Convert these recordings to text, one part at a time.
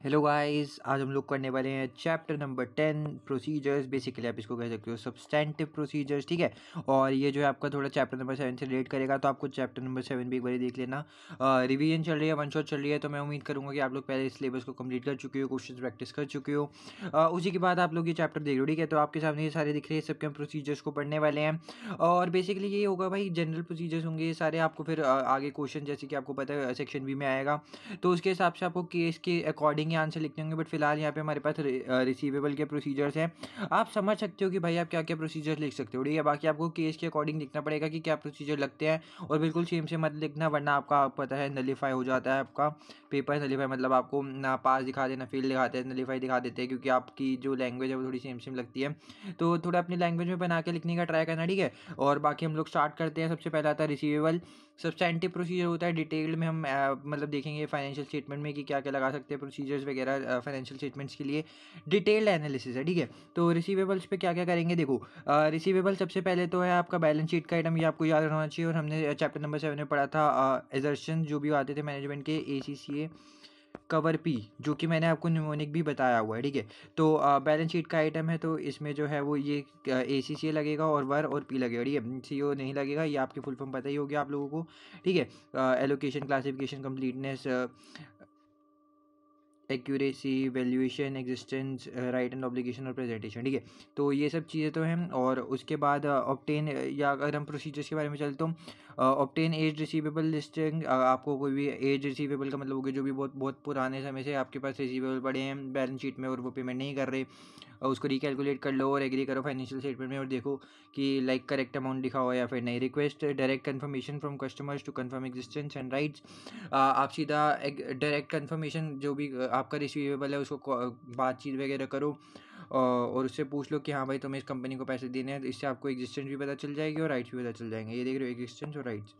Hello guys, आज हम लोग करने वाले हैं चैप्टर नंबर 10 प्रोसीजर्स। बेसिकली आप इसको कह सकते हो सब्सटेंटिव प्रोसीजर्स, ठीक है। और ये जो है आपका थोड़ा चैप्टर नंबर 7 से रिलेट करेगा, तो आपको चैप्टर नंबर 7 भी एक बार देख लेना। रिवीजन चल रही है, वन शॉट चल रही है, तो मैं उम्मीद करूँगा कि आप लोग पहले इस सिलेबस को कंप्लीट कर चुके हो, क्वेश्चन प्रैक्टिस कर चुके हो। उसी के बाद आप लोग ये चैप्टर देख लो, ठीक है। तो आपके सामने ये सारे दिख रहे हैं, सबके हम प्रोसीजर्स को पढ़ने वाले हैं। और बेसिकली ये होगा भाई, जनरल प्रोसीजर्स होंगे ये सारे। आपको फिर आगे क्वेश्चन जैसे कि आपको पता है सेक्शन बी में आएगा, तो उसके हिसाब से आपको केस के अकॉर्डिंग ही आंसर लिखने होंगे। बट फिलहाल यहाँ पे हमारे पास रिसीवेबल के प्रोसीजर्स हैं। आप समझ सकते हो कि भाई आप क्या क्या प्रोसीजर लिख सकते हो, ठीक है। बाकी आपको केस के अकॉर्डिंग लिखना पड़ेगा कि क्या प्रोसीजर लगते हैं, और बिल्कुल सेम से मत लिखना, वरना आपका पता है नलीफाई हो जाता है आपका पेपर। नलीफाई मतलब आपको ना पास दिखा देना, फेल दिखाते हैं, नलीफाई दिखा देते हैं, क्योंकि आपकी जो लैंग्वेज है वो थोड़ी सेम सेम लगती है। तो थोड़ा अपनी लैंग्वेज में बना के लिखने का ट्राई करना, ठीक है। और बाकी हम लोग स्टार्ट करते हैं। सबसे पहला आता है रिसीवेबल। सब्सटेंटिव प्रोसीजर होता है, डिटेल्ड में हम मतलब देखेंगे फाइनेंशियल स्टेटमेंट में कि क्या क्या लगा सकते हैं प्रोसीजर्स वगैरह फाइनेंशियल स्टेटमेंट्स के लिए। डिटेल्ड एनालिसिस है, ठीक है। तो रिसीवेबल्स पे क्या क्या करेंगे, देखो। रिसीवेबल सबसे पहले तो है आपका बैलेंस शीट का आइटम, ये आपको याद रहना चाहिए। और हमने चैप्टर नंबर 7 में पढ़ा था एजर्शन जो भी आते थे मैनेजमेंट के, ACCA कवर पी, जो कि मैंने आपको न्यूमोनिक भी बताया हुआ है, ठीक है। तो बैलेंस शीट का आइटम है, तो इसमें जो है वो ये ACCA लगेगा और वर और पी लगेगा, ठीक है। CO नहीं लगेगा, ये आपकी फुल फॉर्म पता ही होगी आप लोगों को, ठीक है। Allocation, classification, completeness, accuracy, valuation, existence, right and obligation और प्रेजेंटेशन, ठीक है। तो ये सब चीज़ें तो हैं। और उसके बाद ऑब्टेन, या अगर हम प्रोसीजर्स के बारे में चलते तो ऑब्टेन एज रिसीवेबल लिस्टिंग। आपको कोई भी एज रिसीवेबल का मतलब हो गया जो भी बहुत बहुत पुराने समय से आपके पास रिसीवेबल पड़े हैं बैलेंस शीट में और वो पेमेंट नहीं कर रहे, उसको रिकैलकुलेट कर लो और एग्री करो फाइनेंशियल स्टेटमेंट में, और देखो कि लाइक करेक्ट अमाउंट दिखा हुआ है या फिर नहीं। Request direct confirmation from customers to confirm existence and rights. आप सीधा डायरेक्ट कंफर्मेशन जो भी आपका रिसीवेबल है उसको बातचीत वगैरह करो, और उससे पूछ लो कि हाँ भाई तुम्हें इस कंपनी को पैसे देने हैं। इससे आपको एग्जिस्टेंस भी पता चल जाएगी और राइट्स भी पता चल जाएंगे। ये देख रहे हो, एग्जिस्टेंस और राइट्स,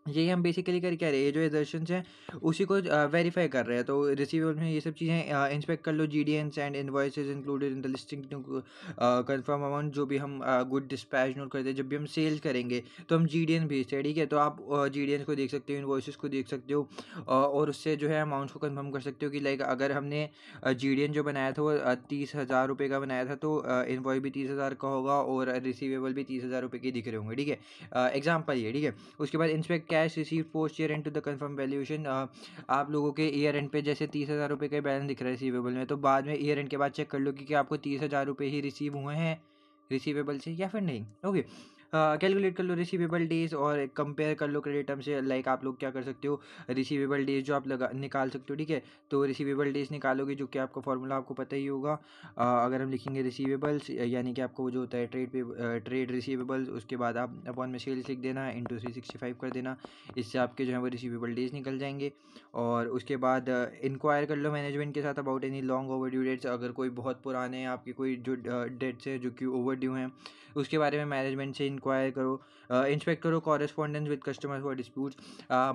यही हम बेसिकली कर क्या रहे हैं, ये जो एजर्शंस हैं उसी को वेरीफाई कर रहे हैं। तो रिसीवेबल में ये सब चीज़ें इंस्पेक्ट कर लो। GDNs and invoices included in the listing to confirm amount. जो भी हम गुड डिस्पैच नोट करते हैं, जब भी हम सेल्स करेंगे तो हम GDN भेजते हैं, ठीक है। तो आप GDNs को देख सकते हो, इनवॉइसेस को देख सकते हो, और उससे जो है अमाउंट्स को कंफर्म कर सकते हो कि लाइक अगर हमने GDN जो बनाया था वो 30,000 रुपये का बनाया था, तो इनवॉइस भी 30,000 का होगा और रिसीवेबल भी 30,000 रुपये के दिख रहे होंगे, ठीक है। एग्जाम्पल ये, ठीक है। उसके बाद inspect cash receive post year end to the confirm valuation. आप लोगों के ईयर एंड पे जैसे 30,000 रुपये का बैलेंस दिख रहा है रिसीवेबल में, तो बाद में ईयर एंड के बाद चेक कर लो कि क्या आपको 30,000 रुपये ही रिसीव हुए हैं रिसीवेबल से या फिर नहीं। ओके, कैलकुलेट कर लो रिसीवेबल डेज और कंपेयर कर लो क्रेडिट टर्म से। लाइक आप लोग क्या कर सकते हो, रिसीवेबल डेज जो आप लगा निकाल सकते हो, ठीक है। तो रिसीवेबल डेज निकालोगे, जो कि आपका फॉर्मूला आपको पता ही होगा। अगर हम लिखेंगे रिसीवेबल्स, यानी कि आपको वो जो होता है ट्रेड रिसीवेबल्स, उसके बाद आप अपॉन में सेल्स लिख देना, इंटू 365 कर देना। इससे आपके जो है वो रिसीवेबल डेज निकल जाएंगे। और उसके बाद इंक्वायर कर लो मैनेजमेंट के साथ about any long overdue dates. अगर कोई बहुत पुराने हैं आपके कोई जो डेट्स है जो कि ओवर ड्यू हैं, उसके बारे में मैनेजमेंट से इंक्वायर करो। इंस्पेक्ट करो correspondence with customers for disputes.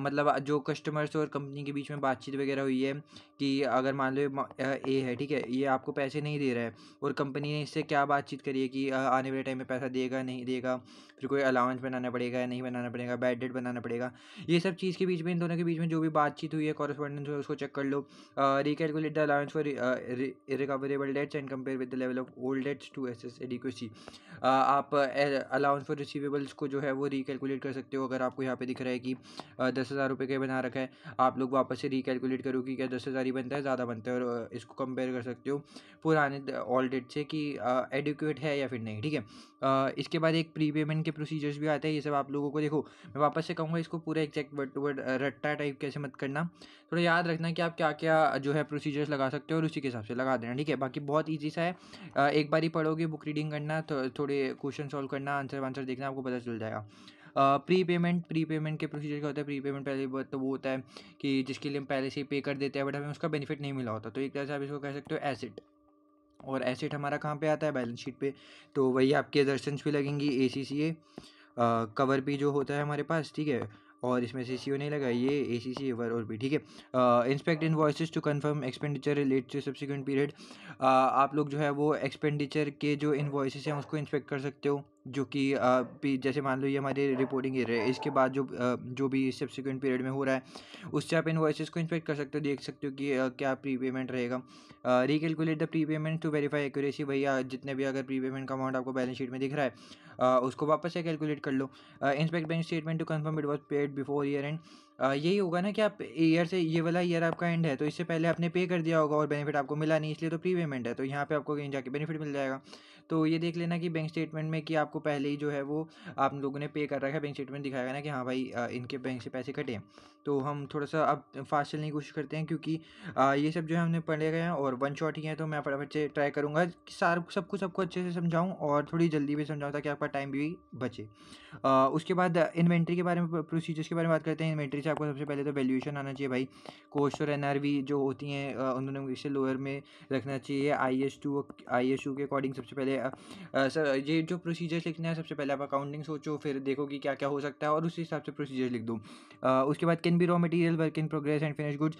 मतलब जो कस्टमर्स और कंपनी के बीच में बातचीत वगैरह हुई है कि अगर मान लो ए है, ठीक है, ये आपको पैसे नहीं दे रहा है, और कंपनी ने इससे क्या बातचीत करी है कि आने वाले टाइम में पैसा देगा नहीं देगा, फिर कोई अलाउंस बनाना पड़ेगा या नहीं बनाना पड़ेगा, बैड डेट बनाना पड़ेगा। ये सब चीज़ के बीच में, इन दोनों के बीच में जो भी बातचीत हुई है कॉरेस्पॉन्डेंस में, उसको चेक कर लो। Recalculate the allowance for recoverable debts and compare with the level of old debts to assess adequacy. आप अलाउंस फॉर रिसीवेबल्स को जो है वो रिकैलकुलेट कर सकते हो। अगर आपको यहाँ पे दिख रहा है कि 10,000 रुपये का बना रखा है, आप लोग वापस से रिकैलकुलेट करो कि क्या 10,000 ही बनता है, ज़्यादा बनता है, और इसको कंपेयर कर सकते हो पुराने ऑल डेट से कि एडिक्वेट है या फिर नहीं, ठीक है। इसके बाद एक प्री पेमेंट के प्रोसीजर्स भी आते हैं। ये सब आप लोगों को, देखो मैं वापस से कहूँगा, इसको पूरा एग्जैक्ट वर्ड टू वर्ड रट्टा टाइप कैसे मत करना। थोड़ा याद रखना कि आप क्या क्या जो है प्रोसीजर्स लगा सकते हो और उसी के हिसाब से लगा देना, ठीक है। बाकी बहुत ईजी सा है, एक बार ही पढ़ोगे, बुक रीडिंग करना, तो थोड़े क्वेश्चन सॉल्व करना, आंसर वांसर देखना, आपको पता चल जाएगा। प्री पेमेंट के प्रोसीजर क्या होता है। प्री पेमेंट पहले बात तो वो होता है कि जिसके लिए हम पहले से ही पे कर देते हैं, बट हमें उसका बेनिफिट नहीं मिला होता, तो एक तरह से आप इसको कह सकते हो एसिड। और एसिड हमारा कहाँ पे आता है, बैलेंस शीट पे। तो वही आपके एजर्शंस भी लगेंगी, ACCA कवर भी जो होता है हमारे पास, ठीक है। और इसमें से CO नहीं लगा, ये ACCA वर और भी, ठीक है। Inspect invoices to confirm expenditure relate to subsequent period. आप लोग जो है वो एक्सपेंडिचर के जो इनवॉइसेस हैं उसको इंस्पेक्ट कर सकते हो, जो कि जैसे मान लो ये हमारी रिपोर्टिंग ईयर है, इसके बाद जो भी सब्सिक्वेंट पीरियड में हो रहा है उससे आप इनवॉइसेस को इंस्पेक्ट कर सकते हो, देख सकते हो कि क्या प्री पेमेंट रहेगा। Recalculate the prepayment to verify accuracy, वही जितने भी अगर प्री पेमेंट का अमाउंट आपको बैलेंस शीट में दिख रहा है उसको वापस से कैलकुलेट कर लो। Inspect bank statement to confirm it was paid before year end. यही होगा ना कि आप ईयर से, ये वाला ईयर आपका एंड है तो इससे पहले आपने पे कर दिया होगा और बेनिफिट आपको मिला नहीं, इसलिए तो प्री पेमेंट है, तो यहाँ पे आपको कहीं जाके बेनिफिट मिल जाएगा। तो ये देख लेना कि बैंक स्टेटमेंट में कि आपको पहले ही जो है वो आप लोगों ने पे कर रखा है, बैंक स्टेटमेंट दिखाएगा ना कि हाँ भाई इनके बैंक से पैसे कटे हैं। तो हम थोड़ा सा अब फास्ट चलने की कोशिश करते हैं, क्योंकि ये सब जो है हमने पढ़े गए हैं और वन शॉट ही है, तो मैं फटाफट से ट्राई करूँगा कि सबको अच्छे से समझाऊँ और थोड़ी जल्दी भी समझाऊँ ताकि आपका टाइम भी बचे। उसके बाद इन्वेंट्री के बारे में, प्रोसीजर्स के बारे में बात करते हैं। इन्वेंट्री से आपको सबसे पहले तो वैल्यूएशन आना चाहिए भाई। कोस्ट और एनआरवी जो होती हैं उन्होंने इसे लोअर में रखना चाहिए। आईएसटू के अकॉर्डिंग सबसे पहले सर ये जो प्रोसीजर्स लिखना है, सबसे पहले आप अकाउंटिंग सोचो, फिर देखो कि क्या क्या हो सकता है और उस हिसाब से प्रोसीजर लिख दो। उसके बाद can be raw material, work in progress and finish goods.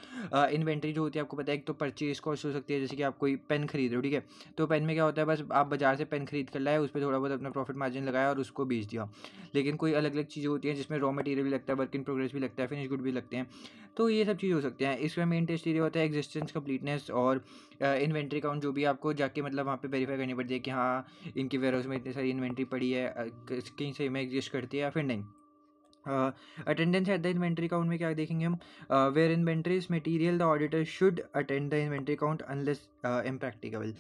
Inventory जो होती है आपको पता है, एक तो परचेज कॉस्ट हो सकती है, जैसे कि आप कोई पेन खरीद रहे हो, ठीक है, तो पेन में क्या होता है, बस आप बाजार से पेन खरीद कर लाए, उस पर थोड़ा बहुत अपना प्रॉफिट मार्जिन लगाया और उसको बेच दिया। लेकिन कोई अलग अलग चीज़ें होती हैं जिसमें रॉ मटेरियल भी लगता है, वर्क इन प्रोग्रेस भी लगता है, फिनिश गुड भी लगते हैं, तो ये सब चीज़ हो सकते हैं। इसमें मेन टेस्ट ये होता है एग्जिस्टेंस, कंप्लीटनेस और इन्वेंट्री काउंट, जो भी आपको जाके मतलब वहाँ पे वेरीफाई करनी पड़ती है कि हाँ इनकी वेयर हाउस में इतनी सारी इन्वेंट्री पड़ी है, कहीं सही में एग्जिस्ट करती है या फिर नहीं। Attendance at the inventory count में क्या देखेंगे हम, where inventory is material the auditor should attend the inventory count unless impracticable.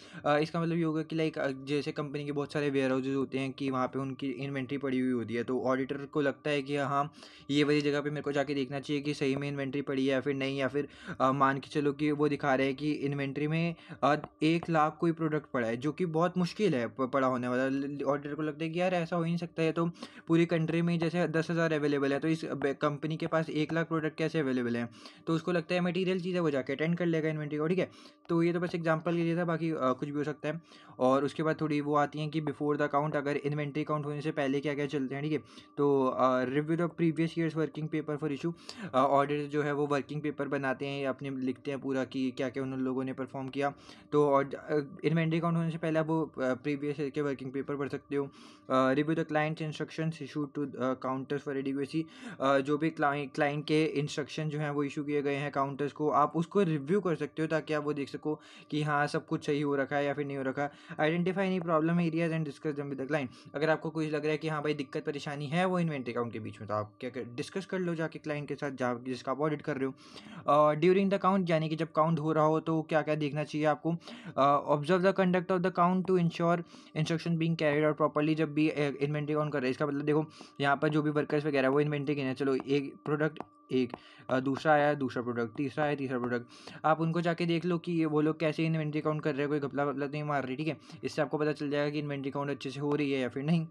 इसका मतलब ये होगा कि लाइक जैसे कंपनी के बहुत सारे वेयर हाउसेज होते हैं कि वहाँ पे उनकी इन्वेंट्री पड़ी हुई होती है, तो ऑडिटर को लगता है कि हाँ ये वाली जगह पे मेरे को जाके देखना चाहिए कि सही में इन्वेंट्री पड़ी है या फिर नहीं, या फिर मान के चलो कि वो दिखा रहे हैं कि इन्वेंट्री में 1 लाख कोई प्रोडक्ट पड़ा है, जो कि बहुत मुश्किल है पड़ा होने वाला। ऑडिटर को लगता है कि यार ऐसा हो ही नहीं सकता है, तो पूरी कंट्री में जैसे 10,000 अवेलेबल है, तो इस कंपनी के पास 1 लाख प्रोडक्ट कैसे अवेलेबल हैं, तो उसको लगता है मटेरियल चीज़ है, वो जाके अटेंड कर लेगा इन्वेंट्री को, ठीक है। तो ये तो बस एग्जांपल के लिए था, बाकी कुछ भी हो सकता है। और उसके बाद थोड़ी वो आती हैं कि बिफोर द अकाउंट, अगर इन्वेंट्री काउंट होने से पहले क्या क्या चलते हैं, ठीक है। तो review the previous years working paper for issue. Auditor जो है वो वर्किंग पेपर बनाते हैं, अपने लिखते हैं पूरा कि क्या क्या उन लोगों ने परफॉर्म किया। तो इन्वेंट्री काउंट होने से पहले आप वो प्रीवियस ईयर के वर्किंग पेपर पढ़ सकते हो। Review the clients instructions issued to counters for adequacy. जो भी क्लाइंट के इंस्ट्रक्शन जो हैं वो इशू किए गए हैं काउंटर्स को, आप उसको रिव्यू कर सकते हो ताकि आप वो देख सको कि हाँ सब कुछ सही हो रखा है या फिर नहीं हो रखा। Identify any problem areas and discuss them with the client. अगर आपको कुछ लग रहा है कि हाँ भाई दिक्कत परेशानी है वो इन्वेंट्री अकाउंट के बीच में, तो आप क्या डिस्कस कर लो जाके क्लाइंट के साथ, जिसका आप ऑडिट कर रहे हो। ड्यूरिंग द काउंट, यानी कि जब काउंट हो रहा हो तो क्या क्या देखना चाहिए आपको। Observe the conduct of the count to ensure instruction being carried out properly. जब भी इन्वेंट्री काउंट कर रहे हैं, इसका मतलब देखो यहाँ पर जो भी वर्कर्स वगैरह वो इन्वेंट्री गिने, चलो एक प्रोडक्ट एक, दूसरा आया दूसरा प्रोडक्ट, तीसरा आया तीसरा प्रोडक्ट, आप उनको जाके देख लो कि वो लोग कैसे इन्वेंट्री काउंट कर रहे हैं, कोई घपला वपला तो नहीं मार रही, ठीक है। इससे आपको पता चल जाएगा कि इन्वेंट्री काउंट अच्छे से हो रही है या फिर नहीं।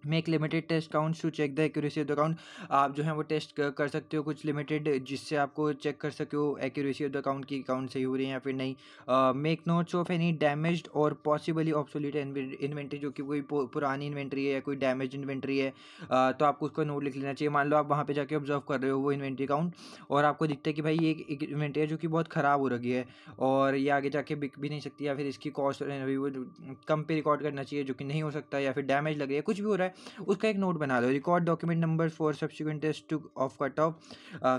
Make limited test counts to check the accuracy of the count. आप जो है वो टेस्ट कर सकते हो कुछ लिमिटेड, जिससे आपको चेक कर सको एक्यूरेसी ऑफ द काउंट की काउंट सही हो रही है या फिर नहीं। Make notes of any damaged और पॉसिबली ऑब्सोलीट इन्वेंट्री, जो कि कोई पुरानी इन्वेंट्री है या कोई डैमेज इन्वेंट्री है, तो आपको उसको नोट लिख लेना चाहिए। मान लो आप वहाँ पे जाके ऑब्जर्व कर रहे हो वो इन्वेंट्री काउंट और आपको दिखता है कि भाई ये एक इन्वेंट्री है जो कि बहुत ख़राब हो रही है और ये आगे जाके बिक भी नहीं सकती, या फिर इसकी कॉस्ट वो कम पे रिकॉर्ड करना चाहिए, जो कि नहीं हो सकता, या फिर डैमेज लग रही है, कुछ भी हो रहा है, उसका एक नोट बना लो। Record document number for subsequent test to of cut off.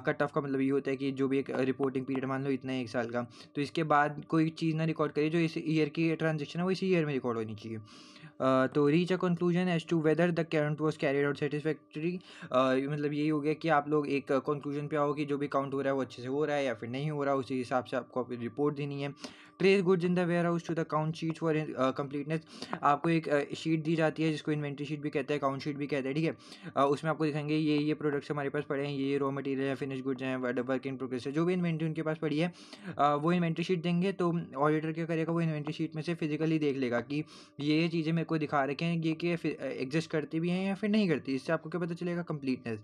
Cut off का मतलब ये होता है कि जो भी एक रिपोर्टिंग पीरियड मान लो इतना है 1 साल का, तो इसके बाद कोई चीज़ ना रिकॉर्ड करिए जो इस ईयर की ट्रांजेक्शन है वो इसी ईयर में रिकॉर्ड होनी चाहिए। तो reach a conclusion as to whether the count was carried out satisfactory. मतलब यही हो गया कि आप लोग एक कंक्लूजन पे आओ कि जो भी काउंट हो रहा है वो अच्छे से हो रहा है या फिर नहीं हो रहा, उसी हिसाब से आपको अपनी रिपोर्ट देनी है। Trace goods in the warehouse to the count sheet for completeness. आपको एक शीट दी जाती है जिसको इन्वेंट्री शीट भी कहते हैं, काउंट शीट भी कहते हैं, ठीक है। उसमें आपको दिखाएंगे ये प्रोडक्ट्स हमारे पास पड़े हैं, ये रॉ मटेरियल है, फिनिश गुड्स हैं, वर्क इन प्रोग्रेस है, जो भी इन्वेंट्री उनके पास पड़ी है वो इन्वेंट्री शीट देंगे। तो ऑडिटर क्या करेगा, वो इन्वेंट्री शीट में से फिजिकली देख लेगा कि ये चीज़ें मेरे को दिखा रखे हैं, ये कि एग्जिस्ट करती भी हैं या फिर नहीं करती। इससे आपको क्या पता चलेगा, कंप्लीटनेस।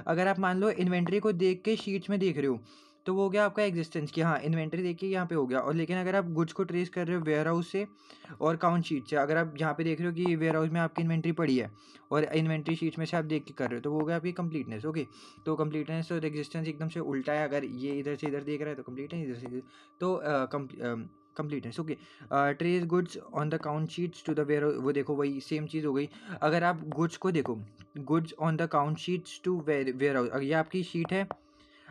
अगर आप मान लो इन्वेंट्री को देख के शीट्स में देख रहे हो तो वो हो गया आपका एग्जिस्टेंस कि हाँ इन्वेंट्री देखिए यहाँ पे हो गया। और लेकिन अगर आप गुड्स को ट्रेस कर रहे हो वेयर हाउस से और काउंट शीट से, अगर आप यहाँ पे देख रहे हो कि वेयर हाउस में आपकी इन्वेंट्री पड़ी है और इन्वेंट्री शीट में से आप देख के कर रहे हो, तो वो हो गया आपकी कंप्लीटनेस। ओके, तो कंप्लीटनेस और एग्जिस्टेंस एकदम से उल्टा है। अगर ये इधर से इधर देख रहा है तो कंप्लीट है, इधर से इधर तो completeness. Okay, trace goods on the count sheets to the ware, वो देखो वही सेम चीज़ हो गई। अगर आप गुड्स को देखो, goods on the count sheets to warehouse, ये आपकी शीट है,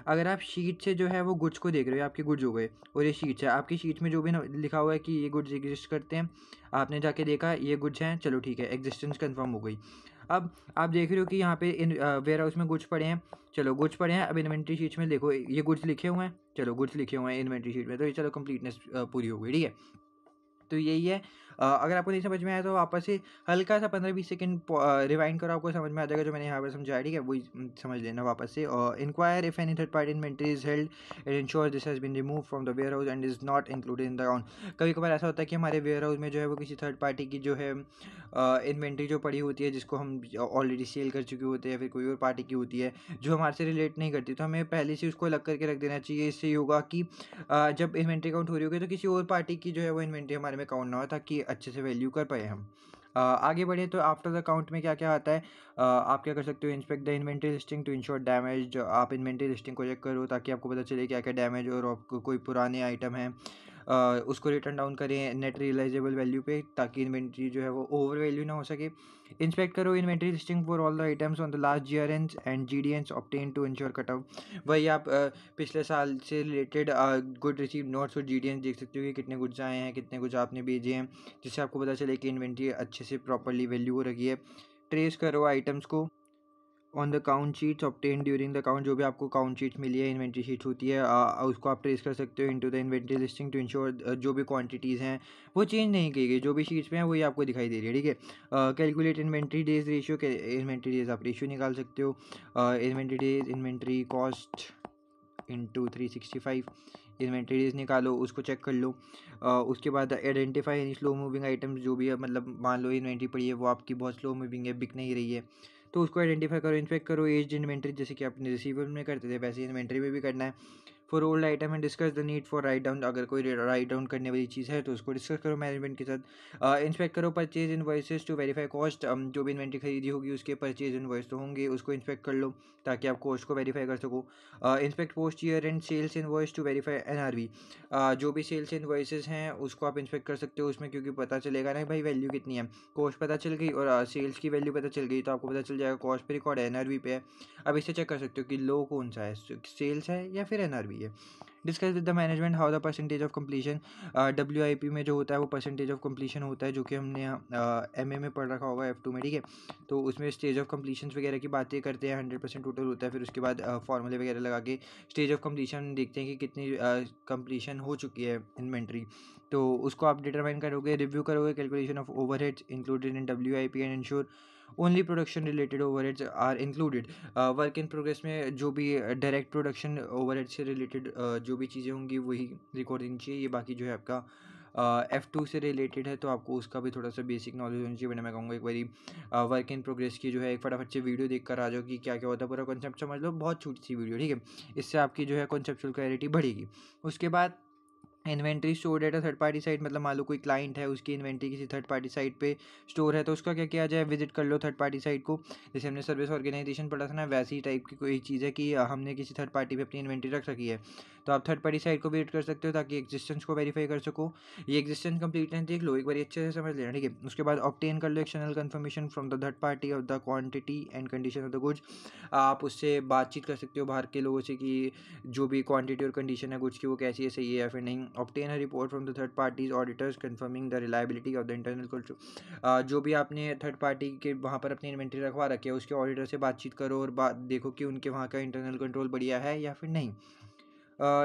अगर आप शीट से जो है वो गुड्स को देख रहे हो, आपके गुड्स हो गए और ये शीट्स है, आपकी शीट में जो भी लिखा हुआ है कि ये गुड्स एग्जिस्ट करते हैं, आपने जाके देखा ये गुड्स हैं, चलो ठीक है, एग्जिस्टेंस कंफर्म हो गई। अब आप देख रहे हो कि यहाँ पे इन वेयर हाउस में गुड्स पड़े हैं, चलो गुड्स पड़े हैं। अब इन्वेंट्री शीट में देखो ये गुड्स लिखे हुए हैं, चलो गुड्स लिखे हुए हैं इन्वेंट्री शीट में, तो ये चलो कंप्लीटनेस पूरी हो गई, ठीक है। तो यही है। अगर आपको नहीं समझ में आया तो वापस से हल्का सा 15-20 सेकंड रिवाइंड करो, आपको समझ में आ जाएगा जो मैंने यहाँ पे समझाया, ठीक है, वही समझ लेना वापस से। Inquire if any third party inventory is held and ensure this has been remove from the warehouse and is not included in the account. कभी कभार ऐसा होता है कि हमारे वेयर हाउस में जो है वो किसी थर्ड पार्टी की जो है इन्वेंट्री जो पड़ी होती है, जिसको हम ऑलरेडी सेल कर चुके होते हैं, फिर कोई और पार्टी की होती है जो हमारे से रिलेट नहीं करती, तो हमें पहले से उसको अलग करके रख देना चाहिए। इससे ये होगा कि जब इन्वेंट्री काउंट हो रही होगी तो किसी और पार्टी की जो है वो इन्वेंट्री हमारे में काउंट ना हो, ताकि अच्छे से वैल्यू कर पाए हम। आगे बढ़े तो आफ्टर द काउंट में क्या क्या आता है, आप क्या कर सकते हो, inspect the inventory listing to ensure damage. आप इन्वेंट्री लिस्टिंग को चेक करो ताकि आपको पता चले क्या क्या डैमेज, और आपको कोई पुराने आइटम है उसको रिटर्न डाउन करें नेट रियलाइजेबल वैल्यू पे, ताकि इन्वेंट्री जो है वो ओवर वैल्यू ना हो सके। इंस्पेक्ट करो inventory listing for all the items on the last GRNs and GDNs obtain to ensure cut off. वही आप पिछले साल से रिलेटेड गुड रिसीव नोट्स और GDNs देख सकते हो कि कितने गुड्स आए हैं, कितने गुड्स आपने भेजे हैं, जिससे आपको पता चले कि इन्वेंट्री अच्छे से प्रॉपरली वैल्यू हो रखी है। ट्रेस करो आइटम्स को on the count sheets obtain during the count, जो भी आपको काउंट शीट्स मिली है, इन्वेंट्री शीट्स होती है, उसको आप ट्रेस कर सकते हो into the inventory listing to ensure जो भी क्वांटिटीज़ हैं वो चेंज नहीं की गई, जो भी शीट्स में है वही आपको दिखाई दे रही है, ठीक है। Calculate inventory days ratio, inventory days आप रेशियो निकाल सकते हो, inventory days inventory cost into 365, inventory days निकालो, उसको चेक कर लो। उसके बाद identify any slow moving items, जो भी है मतलब मान लो इन्वेंट्री पड़ी है वो आपकी बहुत स्लो मूविंग है, बिक नहीं रही है, तो उसको आइडेंटिफाई करो। इंस्पेक्ट करो एज्ड इन्वेंट्री, जैसे कि अपने रिसीवेबल में करते थे वैसे इन्वेंट्री में भी करना है। For old item and discuss the need for write down, अगर कोई राइट डाउन करने वाली चीज़ है तो उसको डिस्कस करो मैनेजमेंट के साथ। इंस्पेक्ट करो purchase invoices to verify cost, जो भी इन्वेंट्री खरीदी होगी उसके परचेज इनवॉइस तो होंगे, उसको इंस्पेक्ट कर लो ताकि आप कॉस्ट को वेरीफाई कर सको। Inspect post year end sales invoice to verify NRV, जो भी सेल्स इनवॉइसेस हैं उसको आप इंस्पेक्ट कर सकते हो उसमें, क्योंकि पता चलेगा ना भाई वैल्यू कितनी है, कॉस्ट पता चल गई और सेल्स की वैल्यू पता चल गई तो आपको पता चल जाएगा कॉस्ट पे रिकॉर्ड है NRV पे है। अब इससे चेक कर सकते हो कि लो कौन सा है, सेल्स है या फिर NRV है। Discuss with the management how the percentage of completion, WIP में जो होता है वो परसेंटेज ऑफ कंप्लीशन होता है, जो कि हमने MA में पढ़ रखा होगा F2 में, ठीक है। तो उसमें स्टेज ऑफ कंप्लीशन वगैरह की बातें करते हैं, 100% टोटल होता है, फिर उसके बाद फॉर्मूले वगैरह लगा के स्टेज ऑफ कंप्लीशन देखते हैं कि कितनी कंप्लीशन हो चुकी है इन्वेंट्री, तो उसको आप डिटरमाइन करोगे, रिव्यू करोगे calculation of overheads included in WIP and ensure only production related overheads are included. Work in progress में जो भी डायरेक्ट प्रोडक्शन ओवरहेड से रिलेटेड जो भी चीज़ें होंगी वही रिकॉर्ड होनी चाहिए। ये बाकी जो है आपका F2 से रिलेटेड है तो आपको उसका भी थोड़ा सा बेसिक नॉलेज होनी चाहिए। मैं कहूँगा एक बारी वर्क इन प्रोग्रेस की जो है एक फटाफट से वीडियो देख कर आ जाओ कि क्या क्या होता है, पूरा कॉन्सेप्ट समझ लो, बहुत छोटी सी वीडियो, ठीक है। इससे आपकी जो है कॉन्सेप्चुअल क्लैरिटी बढ़ेगी। उसके बाद inventory store at a third party site, मतलब मान लो कोई क्लाइंट है उसकी इन्वेंट्री किसी थर्ड पार्टी साइट पे स्टोर है तो उसका क्या किया जाए, विजिट कर लो थर्ड पार्टी साइट को। जैसे हमने सर्विस ऑर्गेनाइजेशन पढ़ा था ना, वैसी टाइप की कोई चीज़ है कि हमने किसी थर्ड पार्टी पे अपनी इन्वेंट्री रख रखी है, तो आप थर्ड पार्टी साइट को विजिट कर सकते हो ताकि एग्जिस्टेंस को वेरीफाई कर सको। ये एग्जिस्टेंस कंप्लीटनेस देख लो एक बार अच्छे से समझ लेना, ठीक है। उसके बाद ऑब्टेन कर लो external confirmation from the third party of the quantity and condition of the goods. आप उससे बातचीत कर सकते हो बाहर के लोगों से कि जो भी क्वांटिटी और कंडीशन है गुड्स की वो कैसी है, सही है या फिर नहीं। Obtain a report from the third parties auditors confirming the reliability of the internal control, जो भी आपने थर्ड पार्टी के वहाँ पर अपनी इन्वेंट्री रखवा रखी है उसके ऑडिटर से बातचीत करो और देखो कि उनके वहाँ का इंटरनल कंट्रोल बढ़िया है या फिर नहीं।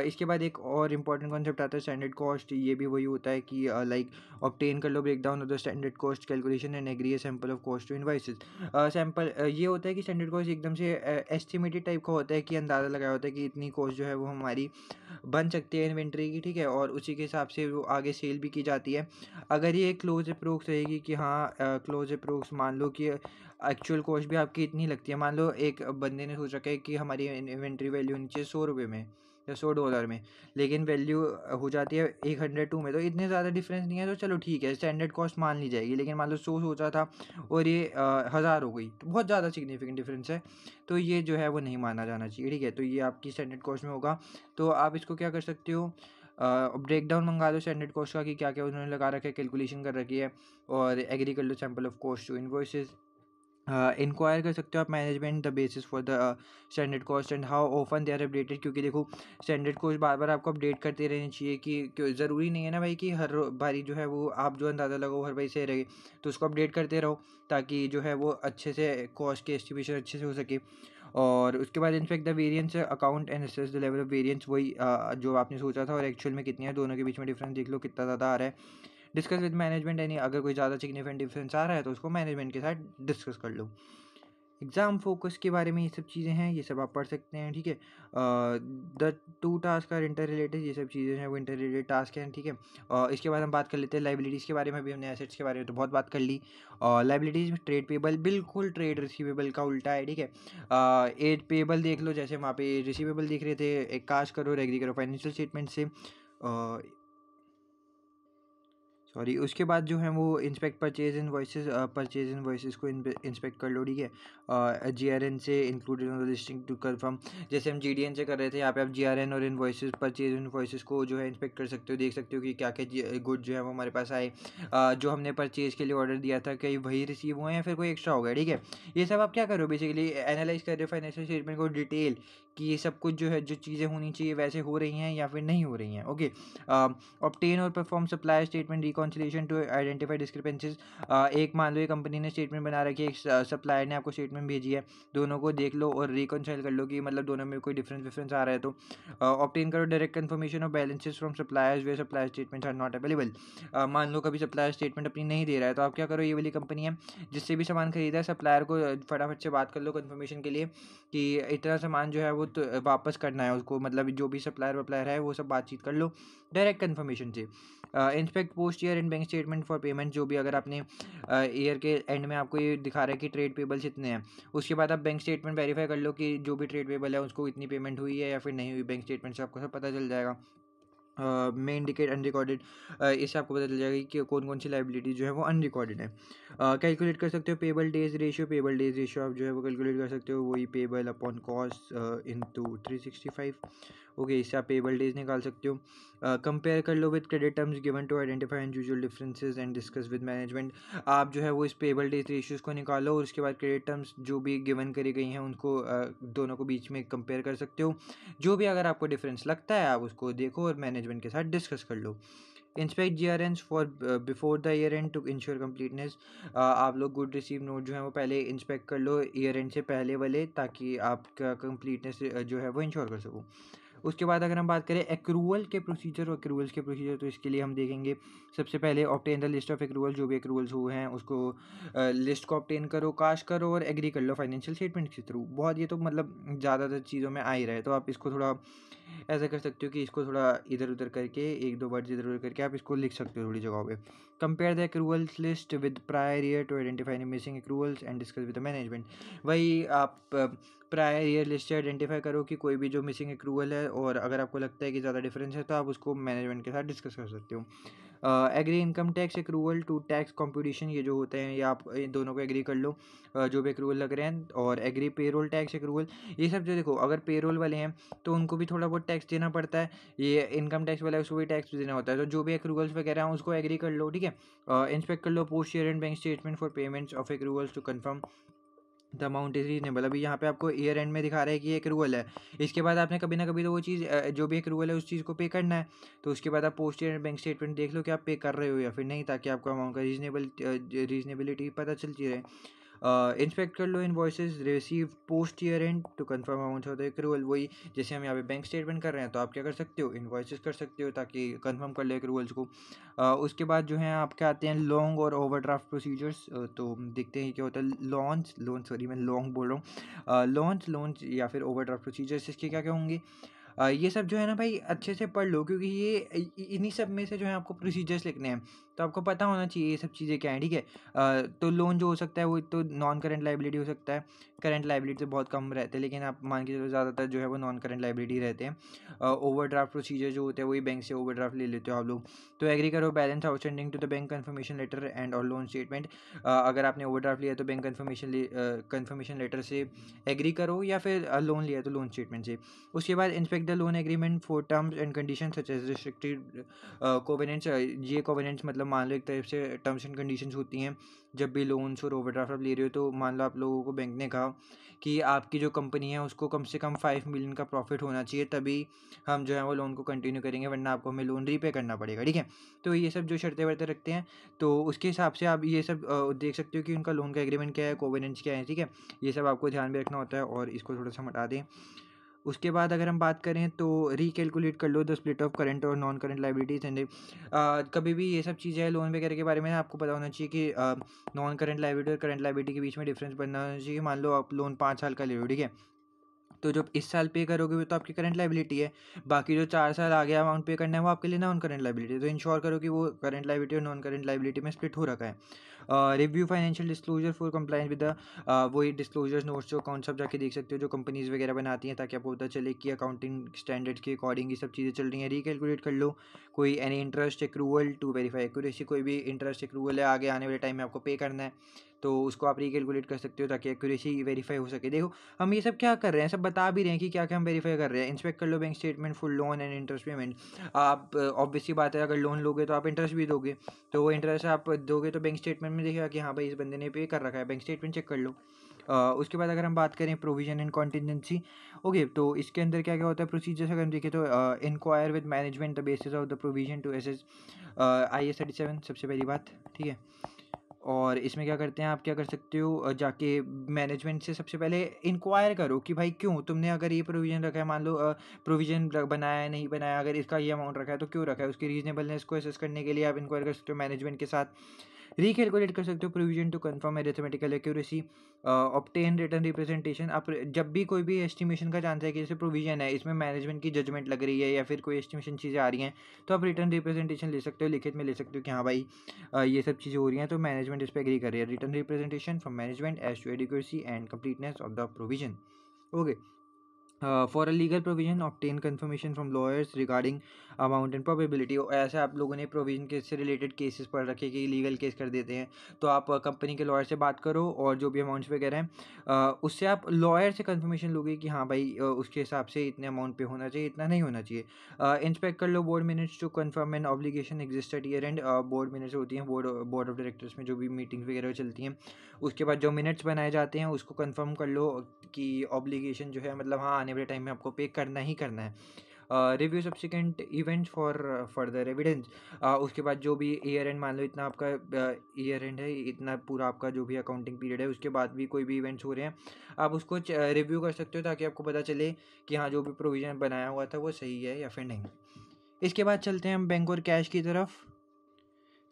इसके बाद एक और इम्पॉर्टेंट कॉन्सेप्ट आता है स्टैंडर्ड कॉस्ट। ये भी वही होता है कि लाइक ऑब्टेन कर लो break down of the standard cost calculation and agree sample of cost to invoices. Sample ये होता है कि स्टैंडर्ड कॉस्ट एकदम से एस्टिमेटेड टाइप का होता है कि अंदाज़ा लगाया होता है कि इतनी कॉस्ट जो है वो हमारी बन सकती है इन्वेंट्री की, ठीक है, और उसी के हिसाब से वो आगे सेल भी की जाती है। अगर ये क्लोज अप्रोक्स रहेगी कि हाँ क्लोज अप्रोक्स मान लो कि एक्चुअल कॉस्ट भी आपकी इतनी लगती है, मान लो एक बंदे ने सोच रखा है कि हमारी इन्वेंट्री वैल्यू नीचे 100 रुपये में या $100 में, लेकिन वैल्यू हो जाती है 102 में, तो इतने ज़्यादा डिफरेंस नहीं है तो चलो ठीक है स्टैंडर्ड कॉस्ट मान ली जाएगी। लेकिन मान लो 100 सोचा था और ये 1000 हो गई तो बहुत ज़्यादा सिग्निफिकेंट डिफरेंस है, तो ये जो है वो नहीं माना जाना चाहिए, ठीक है। तो ये आपकी स्टैंडर्ड कॉस्ट में होगा। तो आप इसको क्या कर सकते हो, ब्रेक डाउन मंगा लो स्टैंडर्ड कॉस्ट का कि क्या क्या उन्होंने लगा रखा है, कैलकुलेशन कर रखी है, और एग्री कर लो sample of cost to invoices. Inquire कर सकते हो आप management the basis for the standard cost and how often they are updated, क्योंकि देखो स्टैंडर्ड कॉस्ट बार बार आपको अपडेट करते रहनी चाहिए कि ज़रूरी नहीं है ना भाई कि हर बारी जो है वो आप जो अंदाज़ा लगाओ हर बारी सही रहे, तो उसको अपडेट करते रहो ताकि जो है वो अच्छे से कॉस्ट के एस्टिमेशन अच्छे से हो सके। और उसके बाद in fact the variance account and assess the level of variance, वही जो आपने सोचा था और एक्चुअल में कितनी है, दोनों के बीच में डिफरेंस देख लो कितना ज़्यादा आ रहा है। डिस्कस विद मैनेजमेंट, यानी अगर कोई ज़्यादा सिग्निफिकेंट डिफरेंस आ रहा है तो उसको मैनेजमेंट के साथ डिस्कस कर लो। एग्ज़ाम फोकस के बारे में ये सब चीज़ें हैं, ये सब आप पढ़ सकते हैं, ठीक है। The two task are interrelated, ये सब चीज़ें हैं वो इंटर रिलेटेड टास्क हैं, ठीक है। इसके बाद हम बात कर लेते हैं लाइबिलिटीज़ के बारे में। भी हमने एसेट्स के बारे में तो बहुत बात कर ली। लाइबिलिटीज़ में ट्रेड पेबल बिल्कुल ट्रेड रिसीवेबल का उल्टा है, ठीक है। एज पेबल देख लो, जैसे वहाँ पे रिसीवेबल देख रहे थे, एक काश करो और एग्री करो फाइनेंशियल स्टेटमेंट से। सॉरी, उसके बाद जो है वो इंस्पेक्ट परचेज इनवॉइसेस को इंस्पेक्ट कर लो, ठीक है। जीआरएन से included in the listing to confirm, जैसे हम जीडीएन से कर रहे थे, यहाँ पे आप जीआरएन और इनवॉइसेस परचेज इनवॉइसेस को जो है इंस्पेक्ट कर सकते हो, देख सकते हो कि क्या क्या गुड जो है वो हमारे पास आए, जो हमने परचेज के लिए ऑर्डर दिया था कहीं वही रिसीव हुए या फिर कोई एक्स्ट्रा हो गया, ठीक है। ये सब आप क्या करो, बेसिकली एनालाइज कर रहे हो फाइनेंशियल स्टेटमेंट को डिटेल, कि ये सब कुछ जो है जो चीज़ें होनी चाहिए वैसे हो रही हैं या फिर नहीं हो रही हैं, ओके। ऑब्टेन और perform supplier statement reconciliation to identify discrepancies. एक मान लो ये कंपनी ने स्टेटमेंट बना रखी है, एक सप्लायर ने आपको स्टेटमेंट भेजी है, दोनों को देख लो और रिकॉन्साइल कर लो कि मतलब दोनों में कोई डिफरेंस आ रहा है, तो ऑब्टेन करो direct confirmation of balances from suppliers where supplier statements are not available. मान लो कभी सप्लायर स्टेटमेंट अपनी नहीं दे रहा है, तो आप क्या करो, ये वाली कंपनी है जिससे भी सामान खरीदा है, सप्लायर को फटाफट से बात कर लो कन्फर्मेशन के लिए कि इतना सामान जो है वो तो वापस करना है उसको, मतलब जो भी सप्लायर वप्लायर है वो सब बातचीत कर लो डायरेक्ट कन्फर्मेशन से। Inspect post year end bank statement for payment, जो भी अगर आपने ईयर के एंड में आपको ये दिखा रहा है कि ट्रेड पेबल्स इतने हैं, उसके बाद आप बैंक स्टेटमेंट वेरीफाई कर लो कि जो भी ट्रेड पेबल है उसको इतनी पेमेंट हुई है या फिर नहीं हुई, बैंक स्टेटमेंट से आपको सब पता चल जाएगा। में इंडिकेट अनरिकॉर्डेड, इससे आपको पता चल जाएगा कि कौन कौन सी लाइबिलिटी जो है वो अनरिकॉर्डेड है। कैलकुलेट कर सकते हो पेबल डेज रेशियो आप जो है वो कैलकुलेट कर सकते हो, वही payable upon cost into 365, okay, इससे आप पेबल डेज निकाल सकते हो। कंपेयर कर लो with credit terms given to identify unusual differences and discuss with management. आप जो है वो इस पेबल डेज रेशियोज़ को निकालो और उसके बाद क्रेडिट टर्म्स जो भी गिवन करी गई हैं उनको दोनों को बीच में कंपेयर कर सकते हो। जो भी अगर आपको डिफरेंस लगता है आप उसको देखो और मैनेजमेंट के साथ डिस्कस कर लो। Inspect GRNs for before the year end to ensure completeness, आप लोग गुड रिसीव नोट जो है वो पहले इंस्पेक्ट कर लो ईयर एंड से पहले वाले, ताकि आपका कंप्लीटनेस जो है वो इंश्योर कर सको। उसके बाद अगर हम बात करें एक्रूवल के प्रोसीजर और एक्रूवल्स के प्रोसीजर, तो इसके लिए हम देखेंगे सबसे पहले obtain the list of accrual, जो भी एक्रूवल्स हुए हैं उसको लिस्ट को ऑब्टेन करो, काश करो और एग्री कर लो फाइनेंशियल स्टेटमेंट के थ्रू। बहुत ये तो मतलब ज़्यादातर चीज़ों में आ ही रहा है, तो आप इसको थोड़ा ऐसा कर सकते हो कि इसको थोड़ा इधर उधर करके एक दो वर्ड्स इधर उधर करके आप इसको लिख सकते हो थोड़ी जगहों पे। Compare the accruals list with prior year to identify missing accruals and discuss with the management. वही आप प्रायर ईयर लिस्ट से आइडेंटिफाई करो कि कोई भी जो मिसिंग एक्रूवल है, और अगर आपको लगता है कि ज़्यादा डिफरेंस है तो आप उसको मैनेजमेंट के साथ डिस्कस कर सकते हो। Agree income tax accrual to tax competition, ये जो होते हैं ये आप इन दोनों को एग्री कर लो, जो भी एक्रूवल लग रहे हैं। और एग्री पेरोल टैक्स एक्रूवल, ये सब जो देखो अगर पेरोल वाले हैं तो उनको भी थोड़ा बहुत टैक्स देना पड़ता है, ये इनकम टैक्स वाला है उसको भी टैक्स देना होता है, तो जो भी एक्रूवल्स वगैरह हैं उसको एग्री कर लो, ठीक है। इंस्पेक्ट कर लो post year end bank statement for payments of accruals to confirm the amount is reasonable. अभी यहाँ पे आपको ईयर एंड में दिखा रहा है कि एक एक्रूवल है, इसके बाद आपने कभी ना कभी तो वो चीज़ जो भी एक्रूवल है उस चीज़ को पे करना है, तो उसके बाद आप post year end bank statement देख लो कि आप पे कर रहे हो या फिर नहीं, ताकि आपको अमाउंट का रीजनेबिलिटी पता चलती रहे। इंस्पेक्ट कर लो invoices receive post year end to confirm amount होता है एक्रूवल, वही जैसे हम यहाँ पे बैंक स्टेटमेंट कर रहे हैं तो आप क्या कर सकते हो, इनवॉइसेस कर सकते हो ताकि कंफर्म कर लो एक्रूवल्स को। उसके बाद जो है आपके आते हैं लॉन्ग और ओवरड्राफ्ट प्रोसीजर्स, तो देखते हैं क्या होता है। सॉरी मैं लॉन्ग बोल रहा हूँ, लॉन्च या फिर ओवरड्राफ्ट प्रोसीजर्स, इसके क्या क्या होंगे। ये सब जो है ना भाई अच्छे से पढ़ लो, क्योंकि ये इन्हीं सब में से जो है आपको प्रोसीजर्स लिखने हैं, तो तो आपको पता होना चाहिए ये सब चीज़ें क्या हैं, ठीक है। तो लोन जो हो सकता है वो तो नॉन करंट लाइबिलिटी हो सकता है, करंट लाइबिलिटी तो बहुत कम रहते हैं, लेकिन आप मान के चलो ज़्यादातर जो है वो नॉन करंट लाइबिलिटी रहते हैं। ओवरड्राफ्ट प्रोसीजर जो होते हैं वही बैंक से ओवरड्राफ्ट ले लेते हो आप लोग। तो एग्री करो balance outstanding to the bank confirmation letter and और लोन स्टेटमेंट। अगर आपने ओवरड्राफ्ट लिया तो बैंक कन्फर्मेशन लेटर से एग्री करो, या फिर लोन लिया तो लोन स्टेटमेंट से। उसके बाद inspect the loan agreement for terms and condition such as restricted covenants. ये कोवेनेंट्स मतलब मान लो एक तरफ से टर्म्स एंड कंडीशंस होती हैं जब भी लोन्स और ओवरड्राफ्ट आप ले रहे हो। तो मान लो आप लोगों को बैंक ने कहा कि आपकी जो कंपनी है उसको कम से कम 5 मिलियन का प्रॉफिट होना चाहिए, तभी हम जो है वो लोन को कंटिन्यू करेंगे, वरना आपको हमें लोन रीपे करना पड़ेगा, ठीक है। तो ये सब जो शर्तें वर्तें रखते हैं, तो उसके हिसाब से आप ये सब देख सकते हो कि उनका लोन का एग्रीमेंट क्या है, कोवेनेंट्स क्या है, ठीक है। ये सब आपको ध्यान में रखना होता है, और इसको थोड़ा सा हटा दें। उसके बाद अगर हम बात करें तो रिकैलकुलेट कर लो द स्प्लिट ऑफ करंट और नॉन करंट लाइबिलिटीज एंड कभी भी ये सब चीज़ें लोन वगैरह के बारे में आपको पता होना चाहिए कि नॉन करंट लाइबिलिटी और करंट लाइबिलिटी के बीच में डिफरेंस बनना होना चाहिए। मान लो आप लोन 5 साल का ले लो, ठीक है, तो जब इस साल पे करोगे वो तो आपकी करंट लाइबिलिटी है, बाकी जो 4 साल आगे अमाउंट पे करना है वो आपके लिए नॉन करंट लाइबिलिटी है। तो इंश्योर करो कि वो करंट लाइबिलिटी और नॉन करंट लाइबिलिटी में स्प्लिट हो रखा है। Review financial disclosure for compliance with the वही डिस्क्लोजर नोट्स जो अकाउंट सब जाके देख सकते हो जो कंपनीज वगैरह बनाती हैं, ताकि आपको पता चले कि अकाउंटिंग स्टैंडर्ड्स के अकॉर्डिंग ये सब चीज़ें चल रही हैं। रिकैलकुलेट कर लो कोई any interest accrual to verify accuracy, कोई भी इंटरेस्ट एक्रूवल है आगे आने वाले टाइम में आपको पे करना है, तो उसको आप रिकैलकुलेट कर सकते हो ताकि एक्यूरेसी वेरीफाई हो सके। देखो हम ये सब क्या कर रहे हैं, सब बता भी रहे हैं कि क्या क्या हम वेरीफाई कर रहे हैं। इंस्पेक्ट कर लो bank statement full loan and interest payment. आप ऑब्वियस सी बात है, अगर लोन लोगे तो आप इंटरेस्ट भी दोगे, तो वो इंटरेस्ट आप दोगे तो बैंक स्टेटमेंट में दिखेगा कि हाँ भाई इस बंदे ने पे कर रखा है, बैंक स्टेटमेंट चेक कर लो। उसके बाद अगर हम बात करें प्रोविजन एंड कॉन्टीजेंसी, ओके, तो इसके अंदर क्या क्या होता है प्रोसीजर्स अगर हम देखें तो inquire with management the basis of the provision to assess IAS 37 सबसे पहली बात, ठीक है। और इसमें क्या करते हैं, आप क्या कर सकते हो, जाके मैनेजमेंट से सबसे पहले इंक्वायर करो कि भाई क्यों तुमने अगर ये प्रोविज़न रखा है, मान लो प्रोविज़न बनाया है नहीं बनाया, अगर इसका ये अमाउंट रखा है तो क्यों रखा है, उसकी रीजनेबलनेस को असेस करने के लिए आप इंक्वायर कर सकते हो मैनेजमेंट के साथ। रिकैलकुलेट कर सकते हो provision to confirm arithmetical accuracy. Obtain return representation, आप जब भी कोई भी एस्टिमेशन का चांस है कि जैसे प्रोविजन है इसमें मैनेजमेंट की जजमेंट लग रही है या फिर कोई एस्टिमेशन चीज़ें आ रही हैं, तो आप रिटर्न रिप्रेजेंटेशन ले सकते हो, लिखित में ले सकते हो कि हाँ भाई ये सब चीज़ें हो रही हैं तो मैनेजमेंट इस पर एग्री कर रही है। Return representation from management as to adequacy and completeness of the provision, okay. For a legal provision obtain confirmation from lawyers regarding amount and probability. ऐसे आप लोगों ने प्रोविजन के से रिलेटेड केसेस पढ़ रखे कि लीगल केस कर देते हैं, तो आप कंपनी के लॉयर से बात करो और जो भी अमाउंट्स वगैरह हैं उससे आप लॉयर से कन्फर्मेशन लोगे कि हाँ भाई उसके हिसाब से इतने अमाउंट पे होना चाहिए, इतना नहीं होना चाहिए। इंस्पेक्ट कर लो board minutes to confirm an obligation exist at year end. Board minutes होती हैं बोर्ड ऑफ डायरेक्टर्स में जो भी मीटिंग्स वगैरह चलती हैं, उसके बाद जो मिनट्स बनाए जाते हैं उसको कंफर्म कर लो कि ऑब्लिगेशन जो है मतलब हाँ आने वाले टाइम में आपको पे करना ही करना है। Review subsequent events for further evidence. उसके बाद जो भी ईयर एंड, मान लो इतना आपका ईयर एंड है, इतना पूरा आपका जो भी अकाउंटिंग पीरियड है, उसके बाद भी कोई भी इवेंट्स हो रहे हैं आप उसको रिव्यू कर सकते हो ताकि आपको पता चले कि हाँ जो भी प्रोविज़न बनाया हुआ था वो सही है या फिर नहीं। इसके बाद चलते हैं हम बैंक और कैश की तरफ।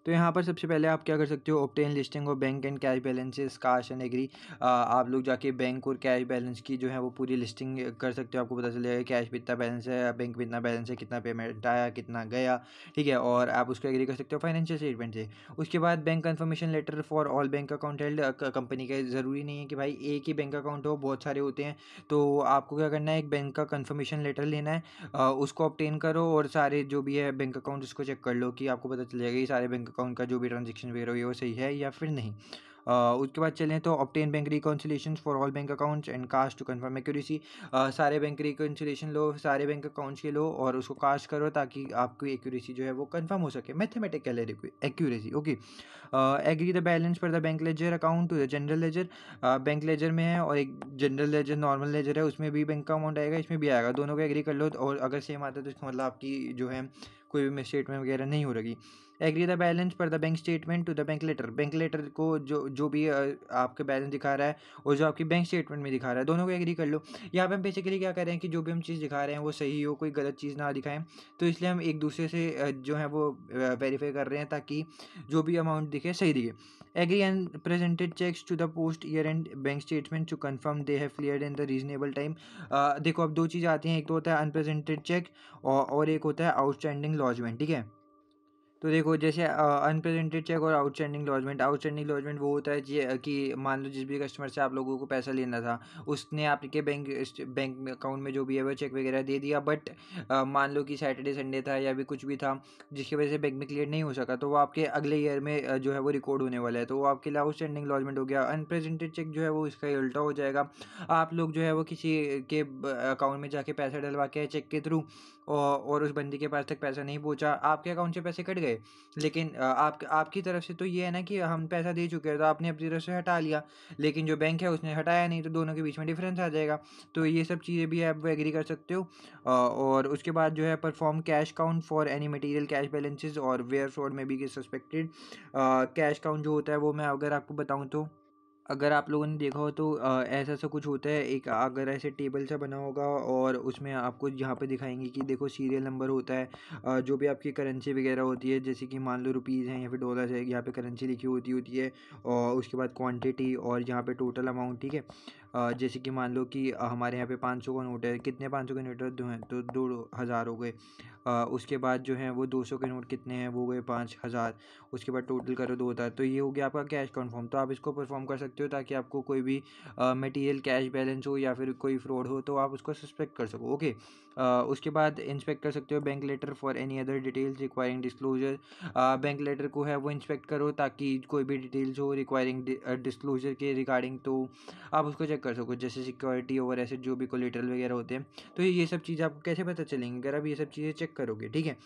तो यहाँ पर सबसे पहले आप क्या कर सकते हो, obtain listing of bank and cash balances काश एंड एग्री। आप लोग जाके बैंक और कैश बैलेंस की जो है वो पूरी लिस्टिंग कर सकते हो, आपको पता चल जाएगा कैश में इतना बैलेंस है, बैंक में इतना बैलेंस है, कितना पेमेंट आया कितना गया, ठीक है, और आप उसको एग्री कर सकते हो फाइनेंशियल स्टेटमेंट से। उसके बाद bank confirmation letter for all bank account held. Company का ज़रूरी नहीं है कि भाई एक ही बैंक अकाउंट हो, बहुत सारे होते हैं, तो आपको क्या करना है एक बैंक का कन्फर्मेशन लेटर लेना है, उसको ऑब्टेन करो और सारे जो भी है बैंक अकाउंट उसको चेक कर लो कि आपको पता चल जाएगा कि सारे बैंक अकाउंट का जो भी ट्रांजेक्शन वगैरह हुई है वो सही है या फिर नहीं। उसके बाद चलें तो obtain bank reconciliation for all bank accounts and cast to confirm accuracy. सारे बैंक रिकॉन्सिलेशन लो, सारे बैंक अकाउंट्स के लो और उसको कास्ट करो ताकि आपकी एक्यूरेसी जो है वो कंफर्म हो सके, mathematical accuracy, okay. Agree the balance for the bank ledger account to the general ledger. Bank ledger में है और एक जनरल लेजर नॉर्मल लेजर है, उसमें भी बैंक का अमाउंट आएगा, इसमें भी आएगा, दोनों को एग्री कर लो और अगर सेम आता है तो इसका मतलब आपकी जो है कोई भी मिसस्टेटमेंट वगैरह नहीं हो रही। Agree the balance per the bank statement to the bank letter को जो भी आपके बैलेंस दिखा रहा है और जो आपकी बैंक स्टेटमेंट में दिखा रहा है दोनों को एग्री कर लो। यहाँ पे हम बेसिकली क्या कर रहे हैं कि जो भी हम चीज़ दिखा रहे हैं वो सही हो, कोई गलत चीज़ ना दिखाएं, तो इसलिए हम एक दूसरे से जो है वो वेरीफाई कर रहे हैं ताकि जो भी अमाउंट दिखे सही दिखे। Agree and presented cheques to the post year end bank statement to confirm they have cleared in the reasonable time. देखो अब दो चीज़ आती हैं, एक तो होता है अनप्रेजेंटेड चेक और एक होता है आउटस्टैंडिंग लॉजमेंट, ठीक है। तो देखो जैसे अनप्रेजेंटेड चेक और आउटस्टैंडिंग लॉजमेंट वो होता है कि मान लो जिस भी कस्टमर से आप लोगों को पैसा लेना था उसने आपके बैंक अकाउंट में जो भी है वो चेक वगैरह दे दिया, बट मान लो कि सैटरडे संडे था या भी कुछ भी था जिसकी वजह से बैंक में क्लियर नहीं हो सका, तो वो आपके अगले ईयर में जो है वो रिकॉर्ड होने वाला है, तो वो आपके लिए आउटस्टैंडिंग लॉजमेंट हो गया। अनप्रेजेंटेड चेक जो है वो इसका उल्टा हो जाएगा। आप लोग जो है वो किसी के अकाउंट में जाके पैसा डलवा के चेक के थ्रू और उस बंदी के पास तक पैसा नहीं पहुंचा, आपके अकाउंट से पैसे कट गए, लेकिन आपकी तरफ से तो ये है ना कि हम पैसा दे चुके हैं तो आपने अपनी तरफ से हटा लिया, लेकिन जो बैंक है उसने हटाया नहीं, तो दोनों के बीच में डिफरेंस आ जाएगा। तो ये सब चीज़ें भी आप एग्री कर सकते हो। और उसके बाद जो है perform cash count for any material cash balances और वेयर फ्रॉड में बी सस्पेक्टेड। कैश काउंट जो होता है वो मैं अगर आपको बताऊँ तो अगर आप लोगों ने देखा हो तो ऐसा सा कुछ होता है, एक अगर ऐसे टेबल सा बना होगा और उसमें आपको यहाँ पे दिखाएंगे कि देखो सीरियल नंबर होता है, जो भी आपकी करेंसी वगैरह होती है जैसे कि मान लो रुपीज़ हैं या फिर डॉलर है, यहाँ पे करेंसी लिखी होती है और उसके बाद क्वांटिटी और यहाँ पे टोटल अमाउंट, ठीक है। जैसे कि मान लो कि हमारे यहाँ पे 500 का नोट है, कितने 500 के नोट दो हैं तो 2000 हो गए। उसके बाद जो है वो 200 के नोट कितने हैं वो गए 5000। उसके बाद टोटल करो 2000, तो ये हो गया आपका कैश कन्फर्म। तो आप इसको परफॉर्म कर सकते हो ताकि आपको कोई भी मटेरियल कैश बैलेंस हो या फिर कोई फ्रॉड हो तो आप उसको सस्पेक्ट कर सको, ओके। उसके बाद इंस्पेक्ट कर सकते हो bank letter for any other details requiring disclosure. Bank letter को है वो इंस्पेक्ट करो ताकि कोई भी डिटेल्स हो रिक्वायरिंग डिस्क्लोजर के रिगार्डिंग, तो आप उसको चेक कर सको, जैसे सिक्योरिटी ओवर एसेट जो भी कोलेटरल वगैरह होते हैं। तो ये सब चीज़ें आपको कैसे पता चलेंगी अगर आप ये सब चीज़ें चेक करोगे, ठीक है।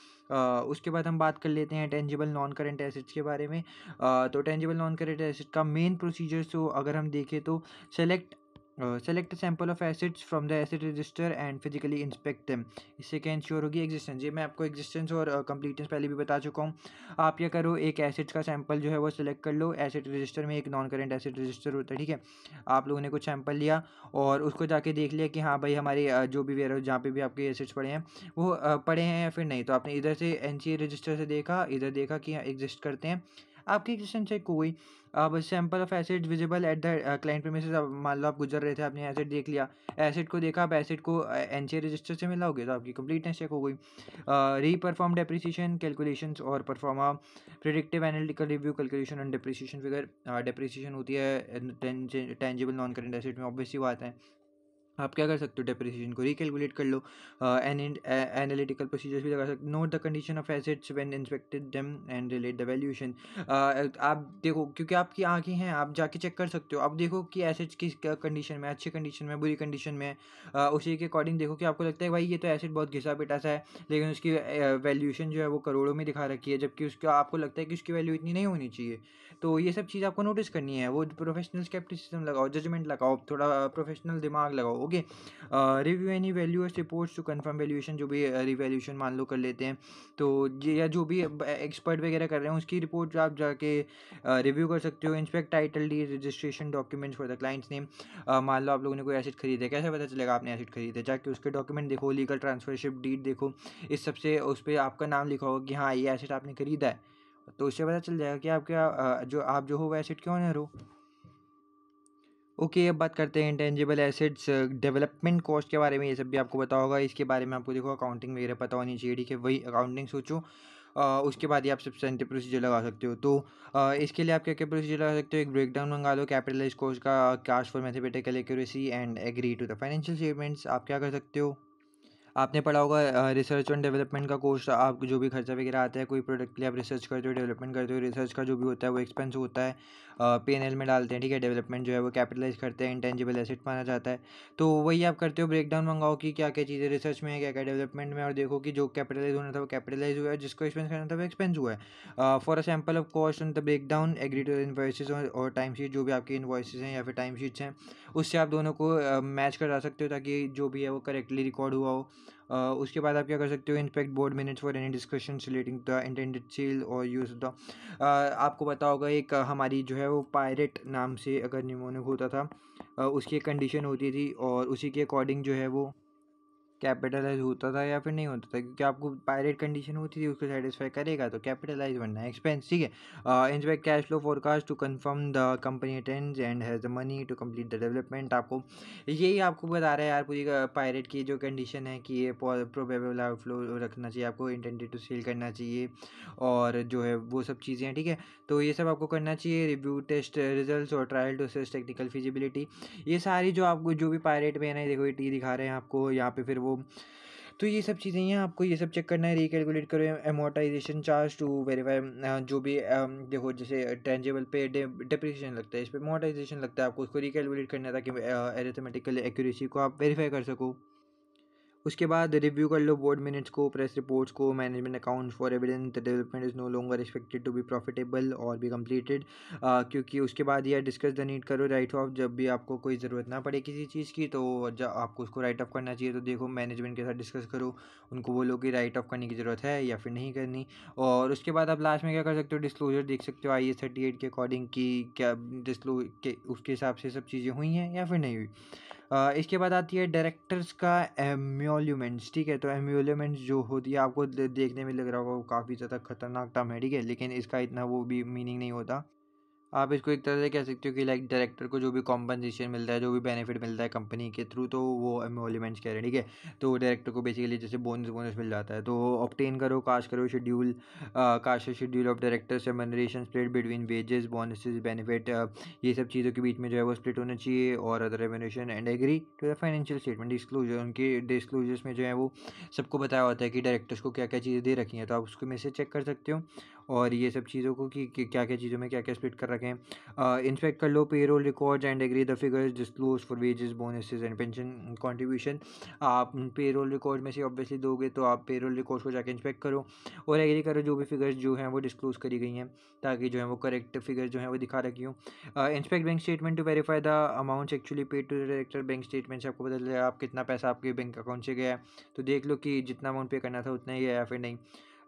उसके बाद हम बात कर लेते हैं टेंजिबल नॉन करेंट एसेट्स के बारे में। तो टेंजिबल नॉन करेंट एसेट का मेन प्रोसीजर तो अगर हम देखें तो select sample of acids from the acid register and physically inspect them. इससे क्या इंश्योर होगी एग्जिस्टेंस, ये मैं आपको एग्जिस्टेंस और कंप्लीटनेस पहले भी बता चुका हूँ। आप क्या करो, एक एसिड्स का सैंपल जो है वो सिलेक्ट कर लो। एसिड रजिस्टर में एक नॉन करेंट एसिड रजिस्टर होता है, ठीक है। आप लोगों ने कुछ सैंपल लिया और उसको जाके देख लिया कि हाँ भाई हमारे जो भी वेयर हाउस जहाँ पे भी आपके एसिड्स पड़े हैं वो पड़े हैं या फिर नहीं, तो आपने इधर से एनसीए रजिस्टर से देखा, इधर देखा कि एग्जिस्ट करते हैं, आपकी एग्जिस्टेंस चेक हो गई। अब sample of acid visible at the client premises, अब मान लो आप गुजर रहे थे, आपने एसिड देख लिया, एसिड को देखा, आप एसिड को एनसीए रजिस्टर से मिलाओगे तो आपकी कंप्लीटनेस चेक हो गई। रीपरफॉर्म डेप्रिसिएशन कैलकुलेशंस और pro forma predictive analytical review calculation and depreciation figure. Depreciation होती है टेंजिबल नॉन करेंट एसिड में, ऑब्वियस सी बात है। आप क्या कर सकते हो, डेप्रिसिएशन को रिकैलकुलेट कर लो। एनालिटिकल प्रोसीजर्स भी लगा सकते, note the condition of assets when inspected them and relate the valuation. आप देखो क्योंकि आपकी आंखें हैं, आप जाके चेक कर सकते हो, अब देखो कि एसेट्स किस कंडीशन में, अच्छी कंडीशन में, बुरी कंडीशन में, उसी के अकॉर्डिंग देखो कि आपको लगता है भाई ये तो एसेट बहुत घिसा पिटा सा है लेकिन उसकी वैल्यूएशन जो है वो करोड़ों में दिखा रखी है, जबकि उसका आपको लगता है कि उसकी वैल्यू इतनी नहीं होनी चाहिए। तो ये सब चीज़ आपको नोटिस करनी है, वो प्रोफेशनल स्केप्टिसिज्म लगाओ, जजमेंट लगाओ, थोड़ा प्रोफेशनल दिमाग लगाओ, okay. Review any valuers reports to confirm valuation, जो भी रिवैल्यूएशन मान लो कर लेते हैं तो या जो भी एक्सपर्ट वगैरह कर रहे हैं उसकी रिपोर्ट आप जाके रिव्यू कर सकते हो। Inspect title D registration documents for the clients name. मान लो आप लोगों ने कोई एसेट खरीदा है, कैसे पता चलेगा आपने एसेट खरीदा है, जाके उसके डॉक्यूमेंट देखो, लीगल ट्रांसफरशिप डीड देखो, इस सबसे उस पर आपका नाम लिखा होगा कि हाँ ये एसेट आपने खरीदा है, तो उससे पता चल जाएगा कि आपका जो हो वो एसेट क्यों ओनर हो। ओके, अब बात करते हैं इंटेंजिबल एसेट्स डेवलपमेंट कॉस्ट के बारे में, ये सब भी आपको पता होगा, इसके बारे में आपको देखो अकाउंटिंग वगैरह पता होनी चाहिए, ठीक है। वही अकाउंटिंग सोचो, उसके बाद ही आप सब्सटेंटिव प्रोसीजर लगा सकते हो। तो इसके लिए आप क्या क्या प्रोसीजर लगा सकते हो, एक ब्रेकडाउन मंगा लो कैपिटलाइज कॉस्ट का, cash for mathematical accuracy and agree to the financial statements. आप क्या कर सकते हो, आपने पढ़ा होगा रिसर्च एंड डेवलपमेंट का कोर्स, आप जो भी खर्चा वगैरह आता है कोई प्रोडक्ट के लिए आप रिसर्च करते हो, डेवलपमेंट करते हो, रिसर्च का जो भी होता है वो एक्सपेंस होता है, P&L में डालते हैं, ठीक है। डेवलपमेंट जो है वो कैपिटलाइज करते हैं, इंटेंजिबल एसेट माना जाता है। तो वही आप करते हो, ब्रेकडाउन मंगाओ कि क्या क्या चीज़ें रिसर्च में है, क्या क्या डेवलपमेंट में, और देखो कि जो कैपिटलाइज होना था वो कैपिटलाइज हुआ है, जिसको एक्सपेंस करना था वो एक्सपेंस हुआ है। For a sample of cost on the breakdown agree to invoices और टाइम शीट, जो भी आपकी इन्वॉइसेज हैं या फिर टाइम शीट्स हैं उससे आप दोनों को मैच करा सकते हो ताकि जो भी है वो करेक्टली रिकॉर्ड हुआ हो। उसके बाद आप क्या कर सकते हो, inspect board minutes for any discussion relating the intended sale और यूज द। आपको पता होगा एक हमारी जो है वो पायरेट नाम से अगर निमोनिक होता था, उसकी एक कंडीशन होती थी और उसी के अकॉर्डिंग जो है वो कैपिटलाइज होता था या फिर नहीं होता था, क्योंकि आपको पायरेट कंडीशन होती थी, उसको सेटिस्फाई करेगा तो कैपिटलाइज बनना है एक्सपेंस, ठीक है। Inspect cash flow forecast to confirm the company attends and has the money to complete the development. आपको यही आपको बता रहा है यार पूरी पायरेट की जो कंडीशन है कि ये प्रोबेबल आउटफ्लो रखना चाहिए, आपको इंटेंडेड टू सेल करना चाहिए और जो है वो सब चीज़ें हैं, ठीक है। तो ये सब आपको करना चाहिए, रिव्यू टेस्ट रिजल्ट्स और trial to assess technical feasibility. ये सारी जो आपको जो भी पायरेट में है ना, देखो ये टी दिखा रहे हैं आपको यहाँ पे, फिर वो तो ये सब चीज़ें हैं, आपको ये सब चेक करना है। रिकैलकुलेट करो एमोर्टाइजेशन चार्ज टू वेरीफाई जो भी देखो जैसे टेंजेबल पे डिप्रिसिएशन लगता है, इस पर एमोर्टाइजेशन लगता है, आपको उसको रिकैलकुलेट करना है ताकि अरिथमेटिकल एक्यूरेसी को आप वेरीफाई कर सको। उसके बाद रिव्यू कर लो बोर्ड मिनट्स को, प्रेस रिपोर्ट्स को, management accounts for evidence the development is no longer expected to be profitable और बी कंप्लीटेड। क्योंकि उसके बाद यह डिस्कस द नीड करो राइट ऑफ, जब भी आपको कोई ज़रूरत ना पड़े किसी चीज़ की तो जब आपको उसको राइट ऑफ करना चाहिए। तो देखो मैनेजमेंट के साथ डिस्कस करो, उनको बोलो कि राइट ऑफ करने की ज़रूरत है या फिर नहीं करनी। और उसके बाद आप लास्ट में क्या कर सकते हो, डिस्क्लोजर देख सकते हो IAS 38 के अकॉर्डिंग कि क्या डिस्क्लोज के उसके हिसाब से सब चीज़ें हुई हैं या फिर नहीं हुई। इसके बाद आती है डायरेक्टर्स का एम्यूल्यूमेंट्स, ठीक है। तो एम्यूल्यूमेंट्स जो होती है आपको देखने में लग रहा होगा वो काफ़ी ज़्यादा खतरनाक टर्म है, ठीक है, लेकिन इसका इतना वो भी मीनिंग नहीं होता। आप इसको एक तरह से कह सकते हो कि लाइक डायरेक्टर को जो भी कॉम्पनसेशन मिलता है, जो भी बेनिफिट मिलता है कंपनी के थ्रू, तो वो एमोल्यूमेंट्स कह रहे हैं, ठीक है। तो डायरेक्टर को बेसिकली जैसे बोनस बोनस मिल जाता है, तो ऑब्टेन करो कास्ट करो schedule, caste schedule of directors remuneration split between wages bonuses benefit, ये सब चीज़ों के बीच में जो है वो स्प्लिट होना चाहिए, और other remuneration and agree to the financial statement disclosure. उनके डिस्क्लोजर्स में जो है वो सबको बताया होता है कि डायरेक्टर्स को क्या क्या चीज़ें दे रखी हैं, तो आप उसको में से चेक कर सकते हो। और ये सब चीज़ों को कि क्या क्या चीज़ों में क्या क्या स्प्लिट कर रखे हैं। इंस्पेक्ट कर लो payroll records and agree the figures disclose for wages bonuses and pension contribution. आप पेरोल रिकॉर्ड में से ऑब्वियसली दोगे, तो आप पेरोल रिकॉर्ड्स को जाके इंस्पेक्ट करो और एग्री करो जो भी फिगर्स जो हैं वो डिस्क्लोज करी गई हैं, ताकि जो है वो करेक्ट फिगर्स जो हैं वो दिखा रखी हो। Inspect bank statement to verify the amounts actually paid to the director. Bank statement से आपको पता चलेगा आप कितना पैसा आपके बैंक अकाउंट से गया है, तो देख लो कि जितना अमाउंट पे करना था उतना ही है या फिर नहीं।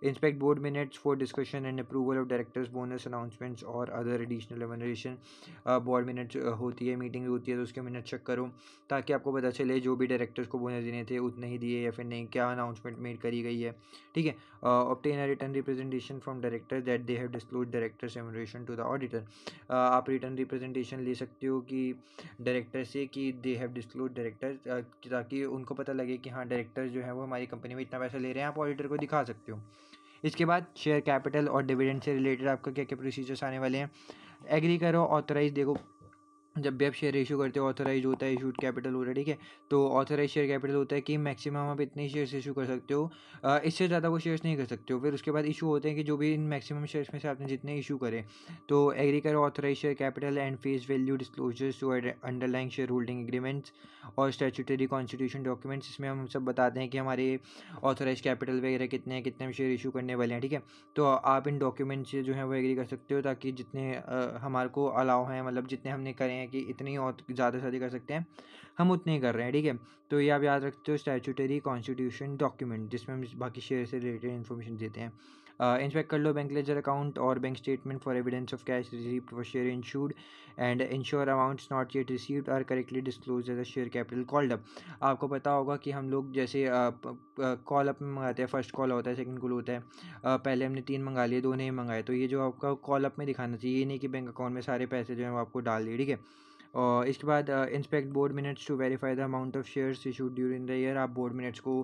Inspect board minutes for discussion and approval of directors bonus announcements और other additional remuneration. Board minutes होती है, मीटिंग होती है, तो उसके मिनट चेक करो ताकि आपको पता चले जो भी डायरेक्टर्स को बोनस देने थे उतने ही दिए या फिर नहीं, क्या अनाउंसमेंट मेड करी गई है, ठीक है। Obtain a return representation from director that they have disclose directors remuneration to the auditor. आप रिटर्न रिप्रेजेंटेशन ले सकते हो कि डायरेक्टर से कि दे हैव डिस्क्लोज डायरेक्टर, ताकि उनको पता लगे कि हाँ डायरेक्टर जो है वो हमारी कंपनी में इतना पैसा ले रहे हैं, आप ऑडिटर को दिखा सकते हो। इसके बाद शेयर कैपिटल और डिविडेंड से रिलेटेड आपका क्या क्या प्रोसीजर्स आने वाले हैं। एग्री करो ऑथराइज, देखो जब भी आप शेयर इशू करते हो ऑथराइज होता है, इशूड कैपिटल होता है, ठीक है। तो ऑथराइज शेयर कैपिटल होता है कि मैक्सिमम आप इतने शेयर्स इशू कर सकते हो, इससे ज़्यादा वो शेयर्स नहीं कर सकते हो। फिर उसके बाद इशू होते हैं कि जो भी इन मैक्सिमम शेयर्स में से आपने जितने इशू करें, तो एग्री करो authorise share capital and face value disclosures to underlying shareholding agreements और स्टैट्यूटरी कॉन्स्टिट्यूशन डॉक्यूमेंट्स। इसमें हम सब बताते हैं कि हमारे ऑथराइज कैपिटल वगैरह कितने हैं, कितने हम शेयर इशू करने वाले हैं, ठीक है। तो आप इन डॉक्यूमेंट से जो है वो एग्री कर सकते हो, ताकि जितने हमारे को अलाउ हैं, मतलब जितने हमने करे हैं कि इतनी और ज़्यादा से ज़्यादा कर सकते हैं, हम उतने ही कर रहे हैं, ठीक है। तो ये आप याद रखते हो स्टैट्यूटरी कॉन्स्टिट्यूशन डॉक्यूमेंट, जिसमें हम बाकी शेयर से रिलेटेड इन्फॉर्मेशन देते हैं। इंस्पेक्ट कर लो बैंक लेजर अकाउंट और bank statement for evidence of cash received for share insured and ensure amounts not yet received are correctly disclose as a share capital called up. आपको पता होगा कि हम लोग जैसे कॉल अप में मंगाते हैं, फर्स्ट कॉल होता है, सेकंड कॉल होता है। पहले हमने 3 मंगा लिए, 2 नहीं मंगाए, तो ये जो आपका कॉल अप में दिखाना चाहिए, ये नहीं कि बैंक अकाउंट में सारे पैसे जो हैं वो आपको डाल दिए, ठीक है। और इसके बाद inspect board minutes to verify the amount of shares issued during the year. आप बोर्ड मिनट्स को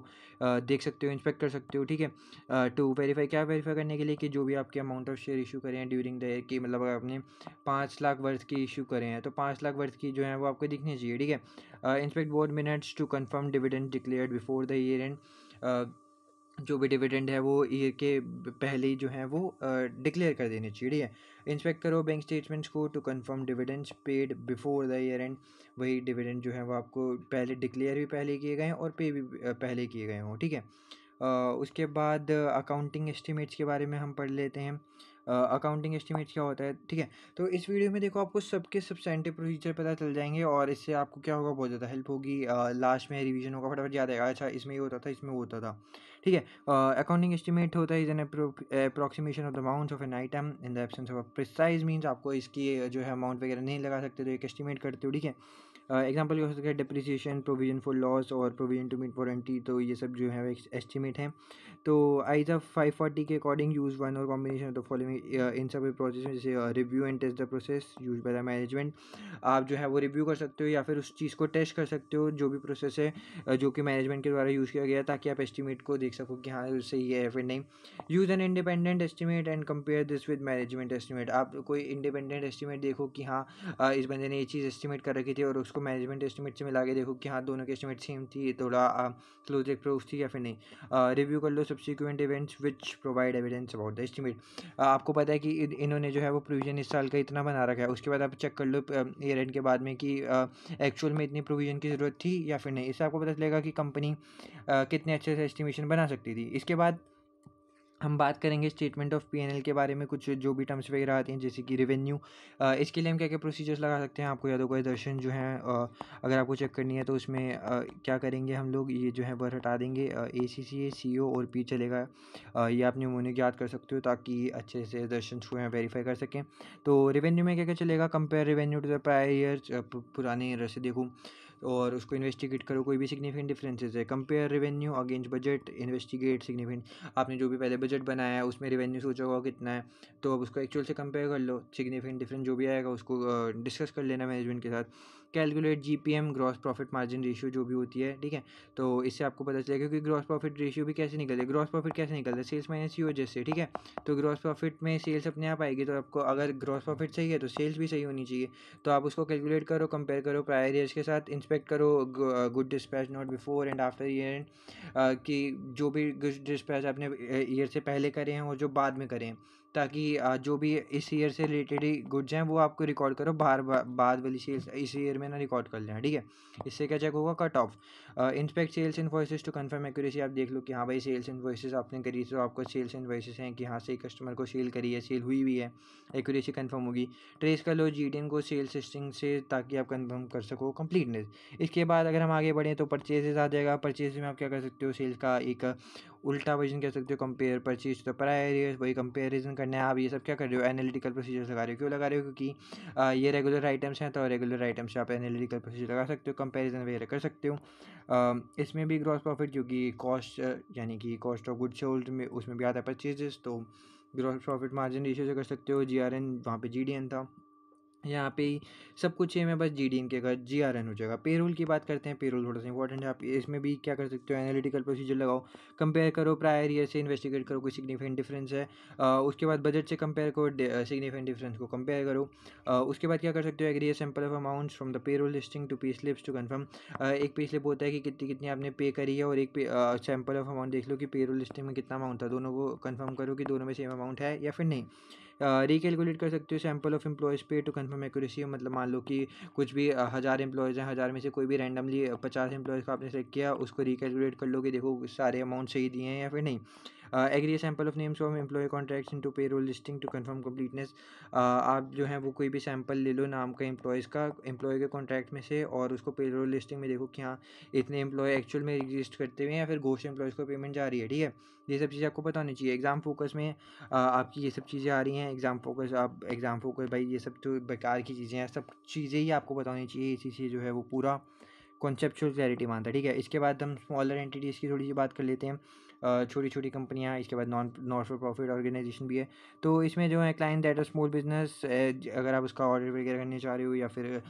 देख सकते हो, इंस्पेक्ट कर सकते हो, ठीक है। टू वेरीफाई, क्या वेरीफाई करने के लिए कि जो भी आपके अमाउंट ऑफ शेयर इशू करें हैं ड्यूरिंग द ईयर की, मतलब अगर आपने 5 लाख वर्थ की इशू करें हैं, तो 5 लाख वर्थ की जो है वो आपको दिखनी चाहिए, ठीक है। Inspect board minutes to confirm dividend declared before the year end. जो भी डिविडेंड है वो ईयर के पहले ही जो है वो डिक्लेयर कर देनी चाहिए, ठीक है। इंस्पेक्ट करो बैंक स्टेटमेंट्स को to confirm dividends paid before the year end. वही डिविडेंड जो है वो आपको पहले डिक्लेयर भी पहले किए गए हैं और पे भी पहले किए गए हों, ठीक है। उसके बाद अकाउंटिंग एस्टिमेट्स के बारे में हम पढ़ लेते हैं। अकाउंटिंग एस्टिमेट्स क्या होता है, ठीक है। तो इस वीडियो में देखो आपको सबके सब्सटेंटिव प्रोसीजर पता चल जाएंगे और इससे आपको क्या होगा, बहुत ज़्यादा हेल्प होगी। लास्ट में रिवीजन होगा, फटाफट याद आएगा, अच्छा इसमें ये होता था, इसमें वो होता था, ठीक है। अकाउंटिंग एस्टिमेट होता है is an approximation of the amount of an item in the absence of precise means. आपको इसकी जो है अमाउंट वगैरह नहीं लगा सकते, तो एक एस्टिमेट करते हो, ठीक है। एग्जांपल हो सकता है डिप्रिसिएशन, प्रोविजन फॉर लॉस और प्रोविजन टू मीट वारंटी। तो ये सब जो है एस्टिमेट हैं। तो आइजा 540 के अकॉर्डिंग यूज़ वन और कॉम्बिनेशन ऑफ द फॉलोइंग इन सब प्रोसेस में, जैसे review and test the process use by the management. आप जो है वो रिव्यू कर सकते हो या फिर उस चीज़ को टेस्ट कर सकते हो जो भी प्रोसेस है जो कि मैनेजमेंट के द्वारा यूज़ किया गया है, ताकि आप एस्टिमेट को देख सको कि हाँ सही है या फिर नहीं। Use an independent estimate and compare this with management estimate. आप कोई इंडिपेंडेंट एस्टिमेट देखो कि हाँ इस बंदे ने ये चीज़ एस्टिमेट कर रखी थी और उसको मैनेजमेंट एस्टिमेट से मिला के देखो कि हाँ दोनों की एस्टिमेट सेम थी, थोड़ा क्लोज अप्रोच थी या फिर नहीं। रिव्यू कर लो subsequent events which provide evidence about the estimate. आपको पता है कि इन्होंने जो है वो प्रोविजन इस साल का इतना बना रखा है, उसके बाद आप चेक कर लो ईयर एंड के बाद में कि एक्चुअल में इतनी प्रोविजन की ज़रूरत थी या फिर नहीं। इससे आपको पता चलेगा कि कंपनी कितने अच्छे से एस्टिमेशन बना सकती थी। इसके बाद हम बात करेंगे स्टेटमेंट ऑफ पीएनएल के बारे में, कुछ जो भी टर्म्स वगैरह आती हैं जैसे कि रेवेन्यू। इसके लिए हम क्या क्या प्रोसीजर्स लगा सकते हैं, आपको याद होगा दर्शन जो है अगर आपको चेक करनी है तो उसमें क्या करेंगे हम लोग, ये जो है वर्ड हटा देंगे, ACCA CO और P चलेगा। ये आप न्यूमोनिक याद कर सकते हो ताकि अच्छे से दर्शन को हैं वेरीफाई कर सकें। तो रेवेन्यू में क्या क्या चलेगा, compare revenue to the prior year, पुराने ईयर से देखो और उसको इन्वेस्टिगेट करो, कोई भी सिग्निफिकेंट डिफरेंसेस है। Compare revenue against budget, investigate significant. आपने जो भी पहले बजट बनाया है उसमें रेवेन्यू सोचा होगा कितना है, तो अब उसको एक्चुअल से कंपेयर कर लो, सिग्निफिकेंट डिफरेंस जो भी आएगा उसको डिस्कस कर लेना मैनेजमेंट के साथ। Calculate GPM, gross profit margin ratio जो भी होती है, ठीक है। तो इससे आपको पता चलेगा कि ग्रॉस प्रॉफिट रेशियो भी कैसे निकलता है, ग्रॉस प्रॉफिट कैसे निकलता है, सेल्स माइनस CO से, ठीक है। तो ग्रॉस प्रॉफिट में सेल्स अपने आप आएगी, तो आपको अगर ग्रॉस प्रॉफिट सही है तो सेल्स भी सही होनी चाहिए। तो आप उसको कैलकुलेट करो, कंपेयर करो प्रायर ईयर्स के साथ, इंस्पेक्ट करो good dispatch not before and after year and, कि जो भी गुड डिस्पैच आपने ईयर से पहले करे हैं और जो बाद में करे हैं, ताकि जो भी इस ईयर से रिलेटेड ही गुड्स हैं वो आपको रिकॉर्ड करो, बाहर बाद वाली सेल्स इस ईयर में ना रिकॉर्ड कर लेना, ठीक है। इससे क्या चेक होगा, cut off. Inspect sales invoices to confirm accuracy. आप देख लो कि हाँ भाई सेल्स इनवॉइसेस आपने करी, तो आपको सेल्स इनवॉइसेस हैं कि हाँ सही कस्टमर को सेल करी है, सेल हुई भी है, एक्यूरेसी कंफर्म होगी। ट्रेस कर लो GDN को सेल्स लिस्टिंग से, ताकि आप कंफर्म कर सको कंप्लीटनेस। इसके बाद अगर हम आगे बढ़ें तो परचेजेस आ जाएगा। परचेज में आप क्या कर सकते हो, सेल्स का एक उल्टा वर्जन कह सकते हो, कंपेयर परचेज तो प्रायर ईयर, वही कंपेरिजन करना है। आप ये सब क्या कर रहे हो, एनालिटिकल प्रोसीजर्स लगा रहे हो। क्यों लगा रहे हो, क्योंकि ये रेगुलर आइटम्स हैं, तो रेगुलर आइटम्स से आप एनालिटिकल प्रोसीजर लगा सकते हो, कंपेरिजन वगैरह कर सकते हो। इसमें भी ग्रॉस प्रॉफिट, क्योंकि कॉस्ट यानी कि कॉस्ट ऑफ गुड सोल्ड में उसमें भी आता है परचेजेस, तो ग्रॉस प्रॉफिट मार्जिन रेशियो से कर सकते हो। GRN वहाँ पे GDN था, यहाँ पे ही सब कुछ है, मैं बस GDN के अगर GRN हो जाएगा। पेरोल की बात करते हैं, पेरोल थोड़ा सा इंपॉर्टेंट है। आप इसमें भी क्या कर सकते हो, एनालिटिकल प्रोसीजर लगाओ, कंपेयर करो प्रायर ईयर से, इन्वेस्टिगेट करो कोई सिग्निफिकेंट डिफरेंस है। उसके बाद बजट से कंपेयर करो, सिग्निफिकेंट डिफरेंस को कंपेयर करो। उसके बाद क्या कर सकते हो, agree a sample of amounts from the payroll listing to pay slips to confirm. एक पे स्लिप होता है कि कितनी कितनी आपने पे करी है, और एक पे सैंपल ऑफ अमाउंट देख लो कि पेरोल लिस्टिंग में कितना अमाउंट था, दोनों को कंफर्म करो कि दोनों में सेम अमाउंट है या फिर नहीं। रिकैलकुलेट कर सकते हो सैंपल ऑफ एम्प्लॉयज़ पे टू कंफर्म एक्यूरेसी। मतलब मान लो कि कुछ भी 1000 एम्प्लॉयज़ हैं, 1000 में से कोई भी रैंडमली 50 एम्प्लॉयज़ का आपने सेलेक्ट किया, उसको रिकैलकुलेट कर लो कि देखो सारे अमाउंट सही दिए हैं या फिर नहीं। Agree sample of names of employ contracts into payroll listing to confirm completeness. आप जो है वो कोई भी सैंपल ले लो नाम का एम्प्लॉयज़ का, एम्प्लॉय के कॉन्ट्रैक्ट में से, और उसको पेरोल लिस्टिंग में देखो कि हाँ इतने एम्प्लॉय एक्चुअल में एग्जिस्ट करते हुए हैं या फिर घोस्ट एम्प्लॉयज़ को पेमेंट जा रही है, ठीक है। ये सब चीज़ें आपको पता होनी चाहिए। एग्जाम फोकस में आपकी ये सब चीज़ें आ रही हैं, एग्जाम फोकस, आप एग्जाम फोकस भाई ये सब तो बेकार की चीज़ें हैं, सब चीज़ें ही आपको पता होनी चाहिए। इसी से जो है वो पूरा कॉन्सेप्चुअल क्लैरिटी मानता है, ठीक है। इसके बाद हम स्मॉलर एंटिटीज़ की थोड़ी सी बात कर लेते हैं। छोटी छोटी कंपनियां, इसके बाद नॉट फॉर प्रॉफिट ऑर्गेनाइजेशन भी है। तो इसमें जो है क्लाइंट दैट स्मॉल बिजनेस, अगर आप उसका ऑडिट वगैरह करने चाह रहे हो या फिर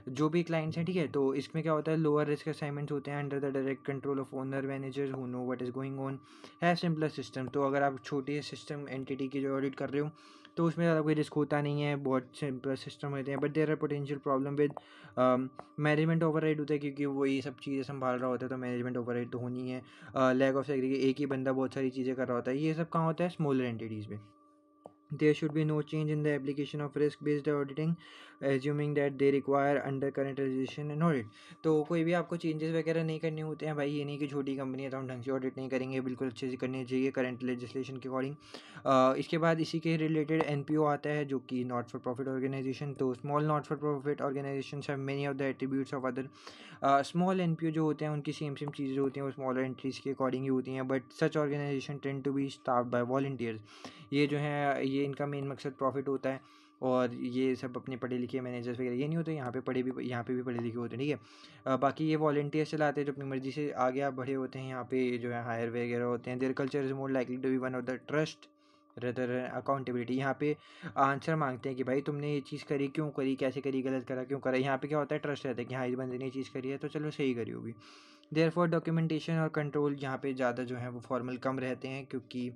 जो भी क्लाइंट्स हैं, ठीक है। तो इसमें क्या होता है, लोअर रिस्क असाइनमेंट्स होते हैं under the direct control of owner manager who know what is going on, है सिंपलर सिस्टम। तो अगर आप छोटी सिस्टम एंटिटी की जो ऑडिट कर रहे हो तो उसमें ज़्यादा कोई रिस्क होता नहीं है, बहुत सिंपल सिस्टम होते हैं। But there are potential problem with management override होता है, क्योंकि वो ये सब चीज़ें संभाल रहा होता है, तो मैनेजमेंट ओवरराइड तो होनी है। लैक ऑफ सेग्रीगेशन, एक ही बंदा बहुत सारी चीज़ें कर रहा होता है, ये सब कहाँ होता है, स्मॉलर एंटिटीज़ में। There should be no change in the application of risk-based auditing, assuming that they require under current legislation and audit. तो कोई भी आपको चेंजेस वगैरह नहीं करने होते हैं भाई, ये नहीं कि छोटी कंपनी है तो हम ढंग से ऑडिट नहीं करेंगे, बिल्कुल अच्छे से करनी चाहिए करंट लेजिस्लेशन के अकॉर्डिंग। इसके बाद इसी के रिलेटेड NPO आता है, जो कि नॉट फॉर प्रॉफिट ऑर्गेनाइजेशन। तो small not for profit organisation have many of the attributes of other small NPO जो होते हैं, उनकी सेम सेम चीज़ें होती हैं, वो स्मॉलर एंट्रीज के अकॉर्डिंग ही होती हैं। But such organisation tend to be staffed by volunteers. ये जो है ये इनका मेन मकसद प्रॉफिट होता है, और ये सब अपने पढ़े लिखे मैनेजर्स वगैरह ये नहीं होते, यहाँ पे भी पढ़े लिखे होते हैं, ठीक है। बाकी ये वॉलंटियर्स चलाते हैं जो अपनी मर्जी से आगे आप बढ़े होते हैं, यहाँ पे जो है हायर वगैरह होते हैं। There culture is more likely to be one of the trust rather accountability. यहाँ पे आंसर मांगते हैं कि भाई तुमने ये चीज़ करी क्यों करी, कैसे करी, गलत करा क्यों करा। यहाँ पे क्या होता है, ट्रस्ट रहता है कि हाँ इस बंदे ने ये चीज़ करी है तो चलो सही करी होगी। देयरफॉर डॉक्यूमेंटेशन और कंट्रोल यहाँ पे ज़्यादा जो है वो फॉर्मल कम रहते हैं, क्योंकि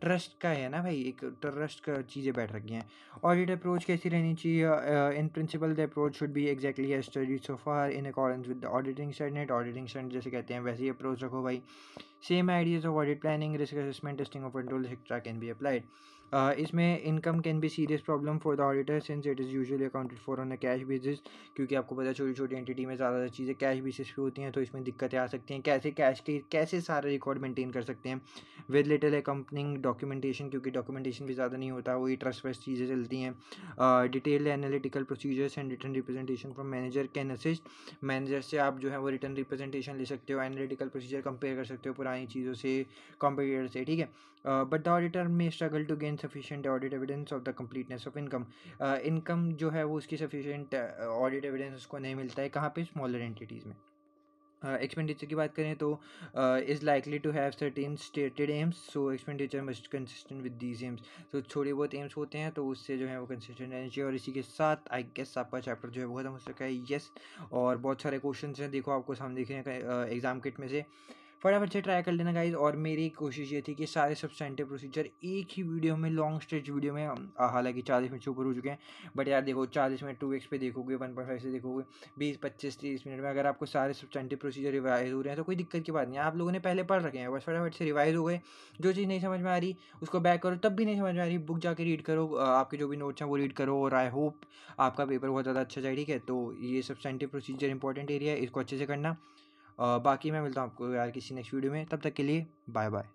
ट्रस्ट का है ना भाई, एक ट्रस्ट का चीज़ें बैठ रखी हैं। ऑडिट अप्रोच कैसी रहनी चाहिए? In principle the approach should be exactly as studied so far in accordance with the auditing standard. Auditing standard जैसे कहते हैं वैसे ही अप्रोच रखो भाई। Same ideas of audit planning, risk assessment, testing of control etcetera can be applied. इसमें income can be serious problem for the auditor since it is usually accounted for on a cash basis, क्योंकि आपको पता है छोटी छोटी entity में ज़्यादा चीज़ें कैश बेसिस पे होती हैं, तो इसमें दिक्कतें आ सकती हैं। कैसे सारे रिकॉर्ड मेंटेन कर सकते हैं विद लिटिल अकम्पनिंग डॉक्यूमेंटेशन, क्योंकि डॉक्यूमेंटेशन भी ज़्यादा नहीं होता, वही ट्रस्ट वेस्ट चीज़ें चलती हैं। Detailed analytical procedures and written representation from manager can assist. Manager से आप जो है वो रिटर्न रिप्रेजेंटेशन ले सकते हो, एनालिटिकल प्रोसीजर कंपेयर कर सकते हो पुरानी चीज़ों से, कॉम्पिटिटर से, ठीक है। But the auditor may struggle to gain sufficient audit evidence of the completeness of income. Income जो है वो उसकी सफिशिएंट ऑडिट एविडेंस उसको नहीं मिलता है, कहाँ पे, स्मॉलर एंटिटीज़ में। एक्सपेंडिचर की बात करें तो is likely to have certain stated aims, so expenditure must consistent with these aims. तो थोड़े बहुत एम्स होते हैं तो उससे जो है वो कंसिस्टेंट रहना चाहिए। और इसी के साथ आई गेस आपका चैप्टर जो है वो खत्म हो सका है। यस, और बहुत सारे क्वेश्चन हैं, देखो आपको सामने दिख रहे हैं एग्जाम किट में से, फटाफट से ट्राई कर लेना गाइज। और मेरी कोशिश ये थी कि सारे सब्सटेंटिव प्रोसीजर एक ही वीडियो में, लॉन्ग स्ट्रेच वीडियो में, हालांकि 40 मिनट से ऊपर हो चुके हैं, बट यार देखो 40 मिनट 2x पे देखोगे, 1.5 से देखोगे, 20-25-30 मिनट में अगर आपको सारे सब्सटेंटिव प्रोसीजर रिवाइज हो रहे हैं तो कोई दिक्कत की बात नहीं है। आप लोगों ने पहले पढ़ रखे हैं, बस फटाफट से रिवाइज हो गए। जो चीज़ नहीं समझ में आ रही उसको बैक करो, तब भी नहीं समझ में आ रही बुक जाके रीड करो, आपके जो भी नोट्स हैं वो रीड करो, और आई होप आपका पेपर बहुत ज़्यादा अच्छा जाए, ठीक है। तो ये सब्सटेंटिव प्रोसीजर इंपॉर्टेंट एरिया है, इसको अच्छे से करना। बाकी मैं मिलता हूँ आपको यार किसी नेक्स्ट वीडियो में, तब तक के लिए बाय बाय।